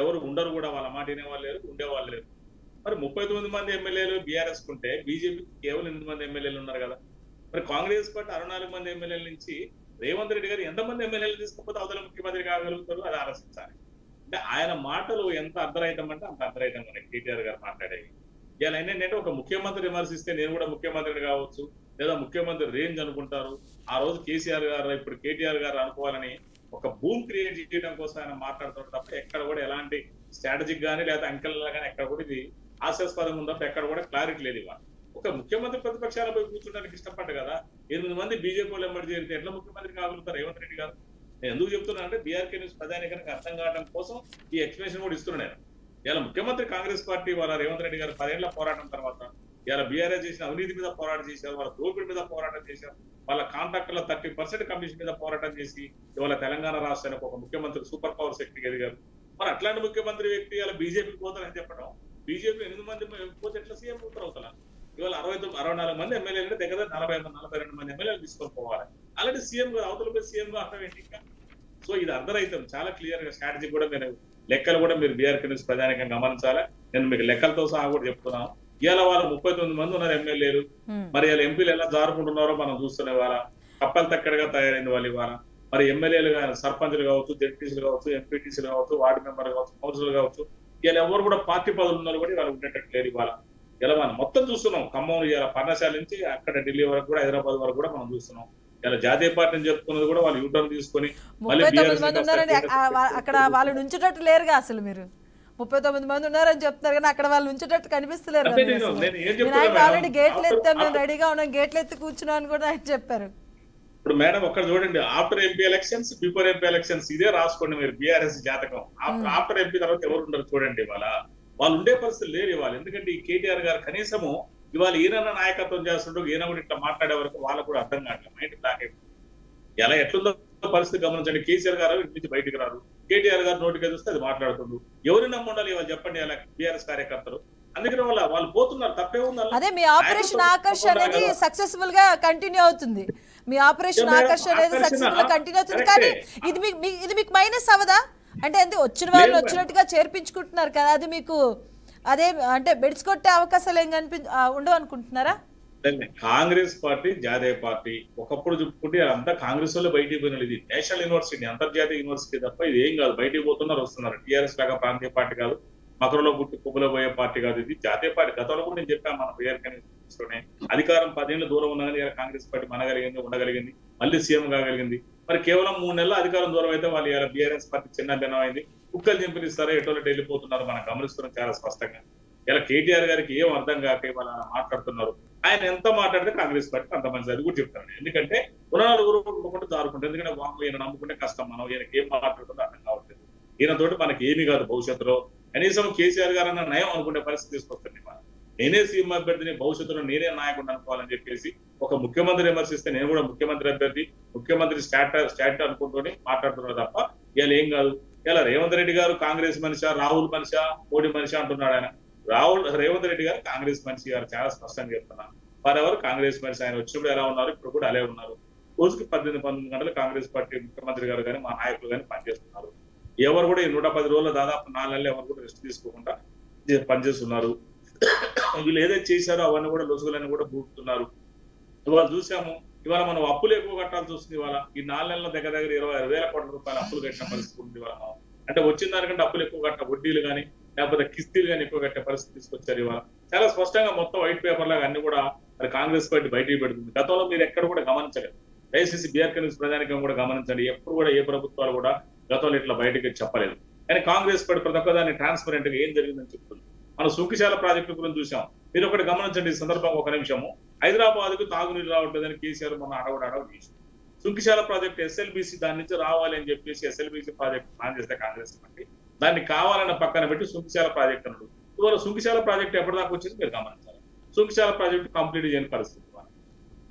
ఎవరు ఉండరు కూడా, వాళ్ళ మాట వినేవాళ్ళు లేరు, ఉండేవాళ్ళు లేరు. మరి 39 మంది ఎమ్మెల్యేలు బీఆర్ఎస్ కుంటే బీజేపీ కేవలం 8 మంది ఎమ్మెల్యేలు ఉన్నారు కదా. మరి కాంగ్రెస్ పార్టీ 64 మంది ఎమ్మెల్యేల నుంచి రేవంత్ రెడ్డి గారు ఎంతమంది ఎమ్మెల్యేలు తీసుకపోతే అవతల ముఖ్యమంత్రి కాగలుగుతారు, అది ఆలోచించాలి. అంటే ఆయన మాటలు ఎంత అర్ధరహితం అంటే అంత అర్ధరహితం మనకి కేటీఆర్ గారు మాట్లాడేవి. ఇలా ఏంటంటే ఒక ముఖ్యమంత్రి విమర్శిస్తే నేను కూడా ముఖ్యమంత్రిని కావచ్చు, లేదా ముఖ్యమంత్రి రేంజ్ అనుకుంటారు. ఆ రోజు కేసీఆర్ గారు, ఇప్పుడు కేటీఆర్ గారు అనుకోవాలని ఒక భూమి క్రియేట్ చేయడం కోసం ఆయన మాట్లాడుతారు తప్ప ఎక్కడ కూడా ఎలాంటి స్ట్రాటజిక్ గానీ లేదా అంకెల్లో కానీ ఎక్కడ కూడా ఇది హాస్యాస్పదంగా ఉంది తప్ప ఎక్కడ కూడా క్లారిటీ లేదు. ఇవాళ ఒక ముఖ్యమంత్రి ప్రతిపక్షాలపై కూర్చోడానికి ఇష్టపడ్డ కదా, 8 మంది బీజేపీ వాళ్ళు ఎమ్మడి చేరితే ఎట్లా ముఖ్యమంత్రి కాగలుగుతారు రేవంత్ రెడ్డి గారు? నేను ఎందుకు చెప్తున్నా అంటే బీఆర్కే న్యూస్ ప్రధానికానికి అర్థం కావడం కోసం ఈ ఎక్స్ప్లెనేషన్ కూడా ఇస్తున్నాను. ఇలా ముఖ్యమంత్రి కాంగ్రెస్ పార్టీ వాళ్ళ రేవంత్ రెడ్డి గారు 10 ఏళ్ల పోరాటం తర్వాత ఇలా బీఆర్ఎస్ చేసిన అవినీతి మీద పోరాటం చేశారు, వాళ్ళ దోపిడీ మీద పోరాటం చేశారు, వాళ్ళ కాంట్రాక్టుల 30% కమిషన్ మీద పోరాటం చేసి ఇవాళ తెలంగాణ రాష్ట్రానికి ఒక ముఖ్యమంత్రి సూపర్ పవర్ శక్తికి ఎదిగారు. మరి అట్లాంటి ముఖ్యమంత్రి వ్యక్తి ఇలా బీజేపీ పోతారని చెప్పడం, బీజేపీ 8 మంది పోతే ఎట్లా సీఎం అవుతారు? ఇవాళ 64 మంది ఎమ్మెల్యేలు దగ్గర 42 మంది ఎమ్మెల్యేలు తీసుకొని పోవాలి. అలాంటి సీఎం గారు అవతల సీఎం గా అర్థం ఏంటి ఇంకా? సో ఇది అర్థరైతం చాలా క్లియర్ గా స్ట్రాటజీ కూడా మీరు లెక్కలు కూడా మీరు బీఆర్కే న్యూస్ ప్రధానంగా గమనించాలి. నేను మీకు లెక్కలతో సహా కూడా చెప్తున్నాను. ఇవాళ వాళ్ళు 39 మంది ఉన్నారు ఎమ్మెల్యేలు. మరి ఇలా ఎంపీలు ఎలా జారుకుంటున్నారో మనం చూస్తున్నాం. ఇవాళ కప్పలు తక్కడగా తయారైంది వాళ్ళు. ఇవాళ మరి ఎమ్మెల్యేలు సర్పంచ్లు కావచ్చు, జెడ్పీసీలు కావచ్చు, ఎంపీటీసీలు కావచ్చు, వార్డు మెంబర్లు కావచ్చు, కౌన్సిలర్ కావచ్చు, ఇలా ఎవరు కూడా పార్టీ పదవులు ఉన్నారు కూడా ఇవాళ ఉండేటట్టు లేదు. ఇవాళ ఇలా మనం మొత్తం చూస్తున్నాం. ఖమ్మం ఇలా పర్ణశాల నుంచి అక్కడ ఢిల్లీ వరకు కూడా, హైదరాబాద్ వరకు కూడా మనం చూస్తున్నాం. ఇలా జాతీయ పార్టీని చెప్పుకున్నది కూడా వాళ్ళు యూటర్న్ తీసుకొని అక్కడ వాళ్ళు నుంచేటట్టు లేరుగా అసలు. మీరు 39 మంది ఉన్నారని చెప్తున్నారు కానీ అక్కడ వాళ్ళు ఉంచేటట్టు కనిపిస్తలేరు అంటే కదా నేను అసలు. నేను ఏం మీ చెప్తున్నా నాయకుడు మేడం, ఆల్రెడీ గేట్లు ఎత్తాం, మేము after- రెడీగా ఉన్నాం, గేట్లు ఎత్తి కూర్చున్నాం అని కూడా ఆయన చెప్పారు. ఇప్పుడు మేడం ఒక్కడ చూడండి, after MP elections before MP elections ఇదే రాసుకోండి మీరు బీఆర్ఎస్ జాతకం. ఆఫ్టర్ ఎంపీ తర్వాత ఎవరు ఉండరు చూడండి. ఇవాళ వాళ్ళు ఉండే పరిస్థితి లేరు ఇవాళ. ఎందుకంటే ఈ కేటీఆర్ గారు కనీసము ఇవాళ ఈయన నాయకత్వం చేస్తుంటూ ఈయన కూడా ఇట్లా మాట్లాడే వరకు వాళ్ళకు కూడా అర్థం కావట్లేదు. మైండ్ బ్లాక్ అయిపోయింది. ఎలా ఎట్లుందో పరిస్థితి గమనించండి. కేసీఆర్ గారు ఇంటి నుంచి బయటకు రారు, కేటీఆర్ గారు నోటికి చూస్తే అది మాట్లాడుతుండ్రు. ఎవరిని నమ్ముండాలి ఇవాళ చెప్పండి అలా బీఆర్ఎస్ కార్యకర్తలు? అందుకని వాళ్ళు పోతున్నారు, తప్పే ఉంది. అదే మీ ఆపరేషన్ ఆకర్ష్ అనేది సక్సెస్ఫుల్ గా కంటిన్యూ అవుతుంది. మీ ఆపరేషన్ ఆకర్ష్ అనేది సక్సెస్ఫుల్ గా కంటిన్యూ అవుతుంది. కానీ ఇది మీకు మైనస్ అవదా? అంటే వచ్చిన వాళ్ళు వచ్చినట్టుగా చేర్పించుకుంటున్నారు కదా, అది మీకు అదే అంటే బెడ్స్ కొట్టే అవకాశాలు ఏం ఉండవు అనుకుంటున్నారా? కాంగ్రెస్ పార్టీ జాతీయ పార్టీ ఒకప్పుడు చెప్పుకుంటే అంతా కాంగ్రెస్ వల్ల బయటికి పోయినది. ఇది నేషనల్ యూనివర్సిటీ, అంతర్జాతీయ యూనివర్సిటీ తప్ప ఇది ఏం కాదు. బయటికి పోతున్నారు, వస్తున్నారు. టీఆర్ఎస్ లాగా ప్రాంతీయ పార్టీ కాదు, మకరంలో పుట్టి కుప్పలో పోయే పార్టీ కాదు. ఇది జాతీయ పార్టీ. గతంలో కూడా నేను చెప్పాను, మన బీఆర్లోనే అధికారం 10 ఏళ్ళు దూరం ఉన్నదని కాంగ్రెస్ పార్టీ మనగలిగింది, ఉండగలిగింది, మళ్ళీ సీఎం కాగలిగింది. మరి కేవలం 3 నెలల అధికారం దూరం అయితే వాళ్ళు ఇలా బీఆర్ఎస్ పార్టీ చిన్న భిన్నం అయింది. కుక్కలు చింపినిస్తారో ఎటోలెట్ వెళ్ళిపోతున్నారు, మనం గమనిస్తున్నాం చాలా స్పష్టంగా. ఇలా కేటీఆర్ గారికి ఏం అర్థం కాక ఇవాళ మాట్లాడుతున్నారు. ఆయన ఎంత మాట్లాడితే కాంగ్రెస్ పార్టీ అంత మంచిది, అది కూడా చెప్తాను. ఎందుకంటే పునరులు నమ్ముకుంటే జారుకుంటారు. ఎందుకంటే వాళ్ళు ఈయన నమ్ముకుంటే కష్టం. మనం ఈయనకి ఏం మాట్లాడుతుందో అర్థం కావట్లేదు. ఈయనతోటి మనకి ఏమీ కాదు భవిష్యత్తులో. కనీసం కేసీఆర్ గారు అన్న నయం అనుకునే పరిస్థితి తీసుకొస్తుంది. నేనే సీఎం అభ్యర్థిని, భవిష్యత్తులో నేనే నాయకుడు అనుకోవాలని చెప్పేసి ఒక ముఖ్యమంత్రి విమర్శిస్తే నేను కూడా ముఖ్యమంత్రి అభ్యర్థి, ముఖ్యమంత్రి స్టాట్ అనుకుంటూనే మాట్లాడుతున్నారు తప్ప ఇవాళ ఏం కాదు. ఇలా రేవంత్ రెడ్డి గారు కాంగ్రెస్ మనిషా, రాహుల్ మనిషా, మోడీ మనిషా అంటున్నాడు ఆయన. రేవంత్ రెడ్డి గారు కాంగ్రెస్ మనిషి గారు చాలా స్పష్టంగా చెప్తున్నాను. వారెవరు కాంగ్రెస్ మనిషి. ఆయన వచ్చినప్పుడు ఎలా ఉన్నారు, ఇప్పుడు కూడా అలే ఉన్నారు. రోజుకి 18-19 గంటలు కాంగ్రెస్ పార్టీ ముఖ్యమంత్రి గారు కానీ మా నాయకులు కానీ పనిచేస్తున్నారు. ఎవరు కూడా ఈ 110 రోజులు దాదాపు 4 నెలలు ఎవరు కూడా రెస్ట్ తీసుకోకుండా పనిచేస్తున్నారు. వీళ్ళు ఏదైతే చేశారో అవన్నీ కూడా లొసుగులన్నీ కూడా భూపుతున్నారు. ఇవాళ చూసాము, ఇవాళ మనం అప్పులు ఎక్కువ కట్టాల్సి వస్తుంది. ఇవాళ ఈ 4 నెలల దగ్గర 26,000 కోట్ల రూపాయలు అప్పులు కట్టిన పరిస్థితి ఉంది. ఇవాళ మనం అంటే వచ్చిన దానికంటే అప్పులు ఎక్కువ కట్ట, వడ్డీలు కానీ లేకపోతే కిస్తీలు కానీ ఎక్కువ కట్టే పరిస్థితి తీసుకొచ్చారు. ఇవాళ చాలా స్పష్టంగా మొత్తం వైట్ పేపర్ లాగా అన్ని కూడా మరి కాంగ్రెస్ పార్టీ బయటికి పెడుతుంది. గతంలో మీరు ఎక్కడ కూడా గమనించలేదు. దయచేసి బీఆర్కే న్యూస్ ప్రజానికం కూడా గమనించండి. ఎప్పుడు కూడా ఏ ప్రభుత్వాలు కూడా గతంలో ఇట్లా బయటకి చెప్పలేదు. కానీ కాంగ్రెస్ పార్టీ ప్రతి ఒక్కదాన్ని ట్రాన్స్పరెంట్ గా ఏం జరిగిందని చెప్తుంది. మనం సుంకిశాల ప్రాజెక్టు గురించి చూసాం. మీరు ఒకటి గమనించండి ఈ సందర్భంగా ఒక నిమిషము. హైదరాబాద్ కు తాగునీరు రావట్లేదని కేసీఆర్ మొన్న అడగడం చేసింది. సుంకిశాల ప్రాజెక్టు ఎస్ఎల్బీసీ దాని నుంచి రావాలి అని చెప్పేసి ఎస్ఎల్బీసీ ప్రాజెక్ట్ ప్లాన్ చేస్తే కాంగ్రెస్ పార్టీ దాన్ని కావాలన్న పక్కన పెట్టి సుంకిశాల ప్రాజెక్ట్ అన్నాడు. ఇవాళ సుంకిశాల ప్రాజెక్టు ఎప్పటిదాకా వచ్చింది మీరు గమనించాలి. సుంకిశాల ప్రాజెక్టు కంప్లీట్ చేయని పరిస్థితి.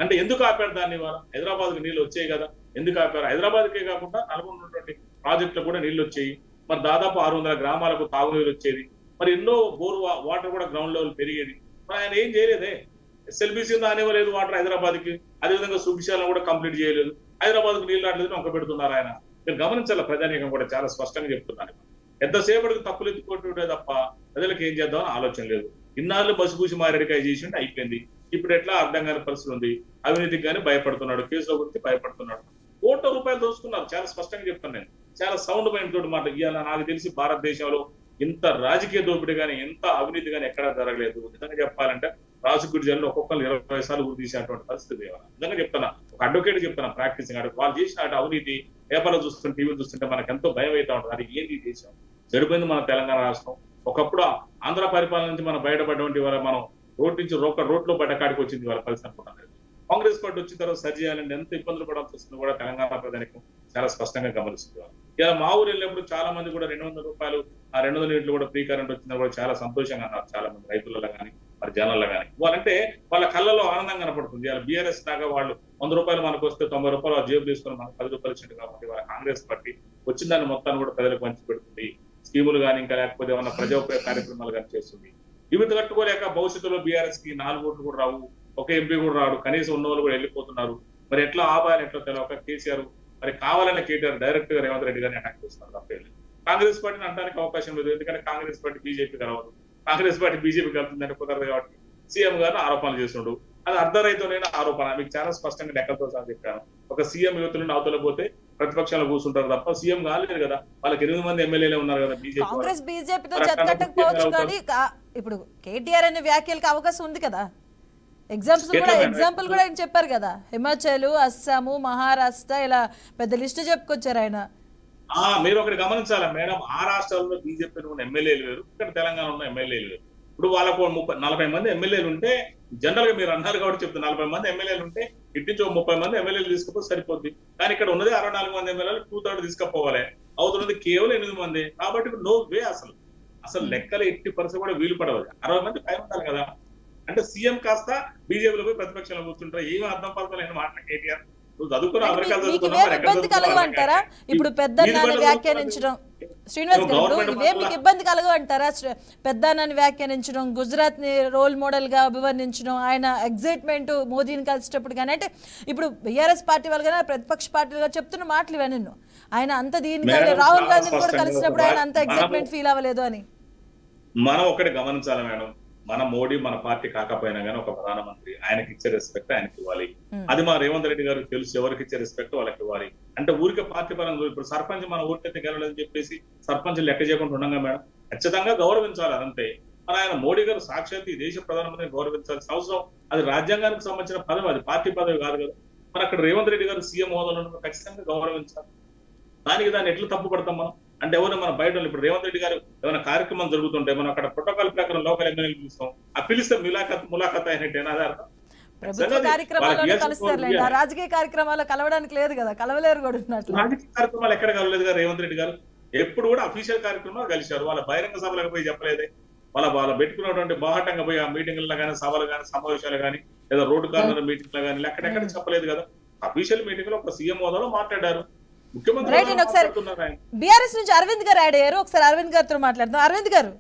అంటే ఎందుకు ఆపారు దాన్ని? ఇవాళ హైదరాబాద్ కు నీళ్లు వచ్చాయి కదా, ఎందుకు ఆపారు? హైదరాబాద్కే కాకుండా నల్గొండ ప్రాజెక్టులు కూడా నీళ్లు వచ్చాయి. మరి దాదాపు 600 గ్రామాలకు తాగునీరు వచ్చేది. మరి ఎన్నో బోర్ వాటర్ కూడా గ్రౌండ్ లెవెల్ పెరిగేది. మరి ఆయన ఏం చేయలేదే. ఎస్ఎల్బీసీ రానివ్వలేదు వాటర్ హైదరాబాద్ కి. అదేవిధంగా సుభిశాలను కూడా కంప్లీట్ చేయలేదు. హైదరాబాద్ కు నీళ్లు రావట్లేదు ఒక పెడుతున్నారు ఆయన. మీరు గమనించాలి, ప్రజానీకం కూడా చాలా స్పష్టంగా చెప్తున్నారు. ఎంతసేపటికి తప్పులు ఎత్తుకుంటుంటే తప్ప ప్రజలకు ఏం చేద్దామని ఆలోచన లేదు. ఇన్నాళ్ళు బస్సుపూసి మారేడికాయ చేసి ఉంటే అయిపోయింది. ఇప్పుడు ఎట్లా అర్థం కాని పరిస్థితి ఉంది. అవినీతికి కానీ భయపడుతున్నాడు, కేసుల గురించి భయపడుతున్నాడు. కోట్ల రూపాయలు దోచుకున్నారు. చాలా స్పష్టంగా చెప్తాను నేను. చాలా సౌండ్ మైండ్ తోటి మాట. ఇవాళ నాకు తెలిసి భారతదేశంలో ఇంత రాజకీయ దోపిడీ కానీ ఎంత అవినీతి కానీ ఎక్కడా జరగలేదు. నిజంగా చెప్పాలంటే ప్రాసిక్యూట్ జైల్లో ఒక్కొక్కరు 20 సార్లు గురి తీసేటువంటి పరిస్థితి. నిజంగా చెప్తున్నా, ఒక అడ్వకేట్ చెప్తున్నా ప్రాక్టీసింగ్ అటు వాళ్ళు చేసిన అటు అవినీతి పేపర్లో చూస్తుంటే టీవీ చూస్తుంటే మనకు ఎంతో భయం అవుతా ఉంటుంది. అది ఏంటి దేశం చెడిపోయింది మన తెలంగాణ రాష్ట్రం. ఒకప్పుడు ఆంధ్ర పరిపాలన నుంచి మనం బయటపడేటువంటి వాళ్ళ మనం రోడ్ నుంచి రోడ్లో బయటకాడికి వచ్చింది వాళ్ళ పరిస్థితి అనుకుంటున్నారు. కాంగ్రెస్ పార్టీ వచ్చిన తర్వాత సరి చేయాలంటే ఎంత ఇబ్బందులు పడాల్సి వస్తుందో కూడా తెలంగాణ ప్రజలకు చాలా స్పష్టంగా గమనిస్తున్నారు. ఇలా మా ఊరు వెళ్ళినప్పుడు చాలా మంది కూడా 200 రూపాయలు ఆ 200 యూనిట్లు కూడా ఫ్రీ కరెంట్ వచ్చినా కూడా చాలా సంతోషంగా అన్నారు. చాలా మంది రైతులలో కానీ మరి జనాల్లో కానీ వాళ్ళంటే వాళ్ళ కళ్ళలో ఆనందం కనపడుతుంది. ఇలా బీఆర్ఎస్ లాగా వాళ్ళు 100 రూపాయలు మనకు వస్తే 90 రూపాయలు ఆ జేబు తీసుకొని మనకు 10 రూపాయలు ఇచ్చింది. కాబట్టి వాళ్ళ కాంగ్రెస్ పార్టీ వచ్చిన దాన్ని మొత్తాన్ని కూడా ప్రజలకు పంచి పెడుతుంది. స్కీములు కానీ ఇంకా లేకపోతే ఏమన్నా ప్రజా ఉపయోగ కార్యక్రమాలు కానీ చేస్తుంది. ఇవి తట్టుకోలేక భవిష్యత్తులో బీఆర్ఎస్ కి 4 ఓట్లు కూడా రావు, ఒక ఎంపీ కూడా రాడు, కనీసం ఉన్న వాళ్ళు కూడా వెళ్ళిపోతున్నారు. మరి ఎట్లా ఆపాయని ఎట్లా తెలియక కేసీఆర్ మరి కావాలనే కేటీఆర్ డైరెక్ట్ గా రేవంత్ రెడ్డి గారిని అటాక్ చేస్తున్నారు. తప్పేది కాంగ్రెస్ పార్టీని అనడానికి అవకాశం లేదు. ఎందుకంటే కాంగ్రెస్ పార్టీ బీజేపీ కలవదు. కాంగ్రెస్ పార్టీ బీజేపీ కలుపుతుందంటే కుదరదు. కాబట్టి సీఎం గారిని ఆరోపణలు చేస్తుండ్రు. అది అర్ధరైతులైన ఆరోపణ. మీకు చాలా స్పష్టంగా లెక్కలతో సహా చెప్పాను. ఒక సీఎం యువత నుండి అవతల పోతే ప్రతిపక్షాలు కూర్చుంటారు తప్ప సీఎం కాలేదు కదా. వాళ్ళకి 8 మంది ఎమ్మెల్యేలే ఉన్నారు కదా. కాంగ్రెస్ బీజేపీతో చెత్తకపోవచ్చు కానీ ఇప్పుడు కేటీఆర్ అనే వ్యాఖ్యలకు అవకాశం ఉంది కదా. ఎగ్జాంపుల్ కూడా ఆయన చెప్పారు కదా, హిమాచల్, అస్సాము, మహారాష్ట్ర ఇలా పెద్ద లిస్ట్ చెప్పుకొచ్చారు ఆయన. మీరు ఒకటి గమనించాలా మేడం, ఆ రాష్ట్రాల్లో బీజేపీ ఉన్న ఎమ్మెల్యేలు వేరు, ఇక్కడ తెలంగాణ ఉన్న ఎమ్మెల్యేలు వేరు. ఇప్పుడు వాళ్ళకు 40 మంది ఎమ్మెల్యేలు ఉంటే, జనరల్ గా మీరు అన్నారు కాబట్టి చెప్తారు, 40 మంది ఎమ్మెల్యేలు ఉంటే ఇటు నుంచి 30 మంది ఎమ్మెల్యేలు తీసుకపోతే సరిపోద్ది. కానీ ఇక్కడ ఉన్నది 64 మంది ఎమ్మెల్యేలు, 2/3 తీసుకపోవాలి, అవుతున్నది కేవలం 8 మంది. కాబట్టి నో వే, అసలు లెక్కలు 80% కూడా వీలు పడవదు. 60 మంది పైన ఉంటారు కదా. అంటే సీఎం కాస్త బీజేపీలో పోయి ప్రతిపక్షంలో కూర్చుంటారు. ఏమి అర్థం పడతలేని మాట కేటీఆర్. ఇబ్బంది కలగంటారా ఇప్పుడు పెద్దన్నాన్ని వ్యాఖ్యానించడం? శ్రీనివాస్ గారు, ఇవే మీకు ఇబ్బంది కలగంటారా? పెద్దన్నాన్ని వ్యాఖ్యానించడం, గుజరాత్ ని రోల్ మోడల్ గా అభివర్ణించడం, ఆయన ఎగ్జైట్మెంట్ మోదీని కలిసేటప్పుడు కానీ, అంటే ఇప్పుడు బీఆర్ఎస్ పార్టీ వాళ్ళు కానీ ప్రతిపక్ష పార్టీలుగా చెప్తున్న మాటలు ఇవన్నీ, ఆయన అంత దీనికి రాహుల్ గాంధీని కూడా కలిసినప్పుడు ఆయన అంత ఎగ్జైట్మెంట్ ఫీల్ అవ్వలేదు అని మనం ఒకటి గమనించాలి మేడం. మన మోడీ మన పార్టీ కాకపోయినా కానీ ఒక ప్రధానమంత్రి, ఆయనకి ఇచ్చే రెస్పెక్ట్ ఆయనకి ఇవ్వాలి. అది మా రేవంత్ రెడ్డి గారికి తెలుసు, ఎవరికి ఇచ్చే రెస్పెక్ట్ వాళ్ళకి ఇవ్వాలి. అంటే ఊరికే పార్టీ పరంగా ఇప్పుడు సర్పంచ్ మన ఊరికైతే గెలవలేదని చెప్పేసి సర్పంచ్ లెక్క చేయకుండా ఉండగా మేడం, ఖచ్చితంగా గౌరవించాలి. అదంతే. మరి ఆయన మోడీ గారు సాక్షాత్ ఈ దేశ ప్రధానమంత్రిని గౌరవించాల్సిన అవసరం, అది రాజ్యాంగానికి సంబంధించిన పదవి, అది పార్టీ పదవి కాదు కదా. మరి అక్కడ రేవంత్ రెడ్డి గారు సీఎం హోదాలో ఖచ్చితంగా గౌరవించాలి. దాన్ని ఎట్లా తప్పు పడతాం మనం? అంటే ఎవరు మన బయట ఇప్పుడు రేవంత్ రెడ్డి గారు ఏమైనా కార్యక్రమం జరుగుతుంటే మనం అక్కడ ప్రోటోకాల్ ప్రకారం లోకల్ ఎమ్మెల్యేలు పిలుస్తాం, ఆ పిలిస్తే ములాఖత్ అయినట్టేనా? అదే అర్థం. ప్రభుత్వ కార్యక్రమాల్లో కలుస్తారులేండి, ఆ రాజకీయ కార్యక్రామాల్లో కలవడానికి లేదు కదా, కలవలేరు కూడా. రాజకీయ కార్యక్రమాలు ఎక్కడ కలవలేదు కదా రేవంత్ రెడ్డి గారు. ఎప్పుడు కూడా అఫీషియల్ కార్యక్రమాలు కలిశారు. వాళ్ళ బహిరంగ సభలకు పోయి చెప్పలేదే. వాళ్ళు పెట్టుకున్నటువంటి బాహటంగా పోయి ఆ మీటింగ్లలో కానీ, సభలు కానీ, సమావేశాలు కానీ, లేదా రోడ్డు కార్నర్ మీటింగ్లో కానీ ఎక్కడెక్కడ చెప్పలేదు కదా. అఫీషియల్ మీటింగ్ లో ఒక సీఎం హోదాలో మాట్లాడారు. బీఆర్ఎస్ నుంచి అరవింద్ గారు యాడ్ అయ్యారు. ఒకసారి అరవింద్ గారితో మాట్లాడదాం. అరవింద్ గారు,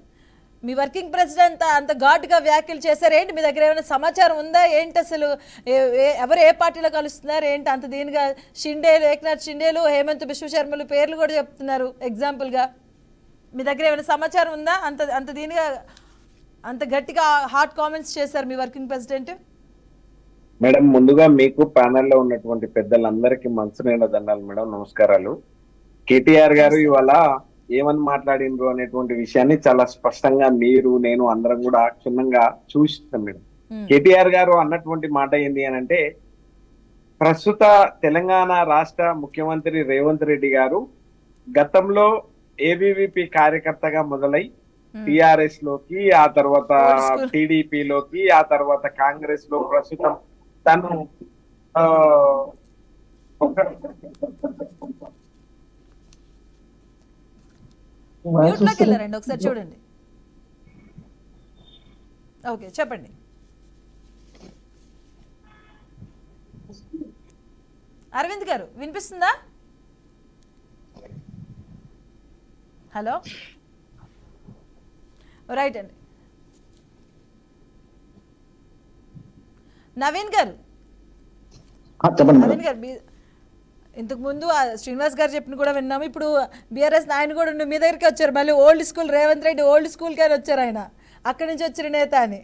మీ వర్కింగ్ ప్రెసిడెంట్ అంత ఘాటుగా వ్యాఖ్యలు చేశారు ఏంటి? మీ దగ్గర ఏమైనా సమాచారం ఉందా ఏంటి? అసలు ఎవరు ఏ పార్టీలో కలుస్తున్నారు ఏంటి? అంత దీనిగా షిండేలు, ఏక్నాథ్ షిండేలు, హేమంత్ బిశ్వ శర్మలు పేర్లు కూడా చెప్తున్నారు ఎగ్జాంపుల్ గా. మీ దగ్గర ఏమైనా సమాచారం ఉందా? అంత దీనిగా అంత గట్టిగా హాట్ కామెంట్స్ చేశారు మీ వర్కింగ్ ప్రెసిడెంట్. మేడం, ముందుగా మీకు ప్యానెల్లో ఉన్నటువంటి పెద్దలందరికీ మనసు నిండా దండాలు మేడం, నమస్కారాలు. కేటీఆర్ గారు ఇవాళ ఏమని మాట్లాడినరు అనేటువంటి విషయాన్ని చాలా స్పష్టంగా మీరు, నేను అందరం కూడా క్షుణ్ణంగా చూసినాం మేడం. కేటీఆర్ గారు అన్నటువంటి మాట ఏంటి అని అంటే, ప్రస్తుత తెలంగాణ రాష్ట్ర ముఖ్యమంత్రి రేవంత్ రెడ్డి గారు గతంలో ఏబీవీపీ కార్యకర్తగా మొదలై టిఆర్ఎస్ లోకి, ఆ తర్వాత టీడీపీలోకి, ఆ తర్వాత కాంగ్రెస్ లో ప్రస్తుతం తను ఒకసారి చూడండి. ఓకే, చెప్పండి. అరవింద్ గారు వినిపిస్తుందా? హలో, రైట్ అండి. నవీన్ గారు, నవీన్ గారు, ఇంతకు ముందు శ్రీనివాస్ గారు చెప్పిన కూడా విన్నాము. ఇప్పుడు బీఆర్ఎస్ ఆయన కూడా మీ దగ్గరికి వచ్చారు, మళ్ళీ old school Revanth Reddy old school కానీ వచ్చారు, ఆయన అక్కడి నుంచి వచ్చిన నేత అని.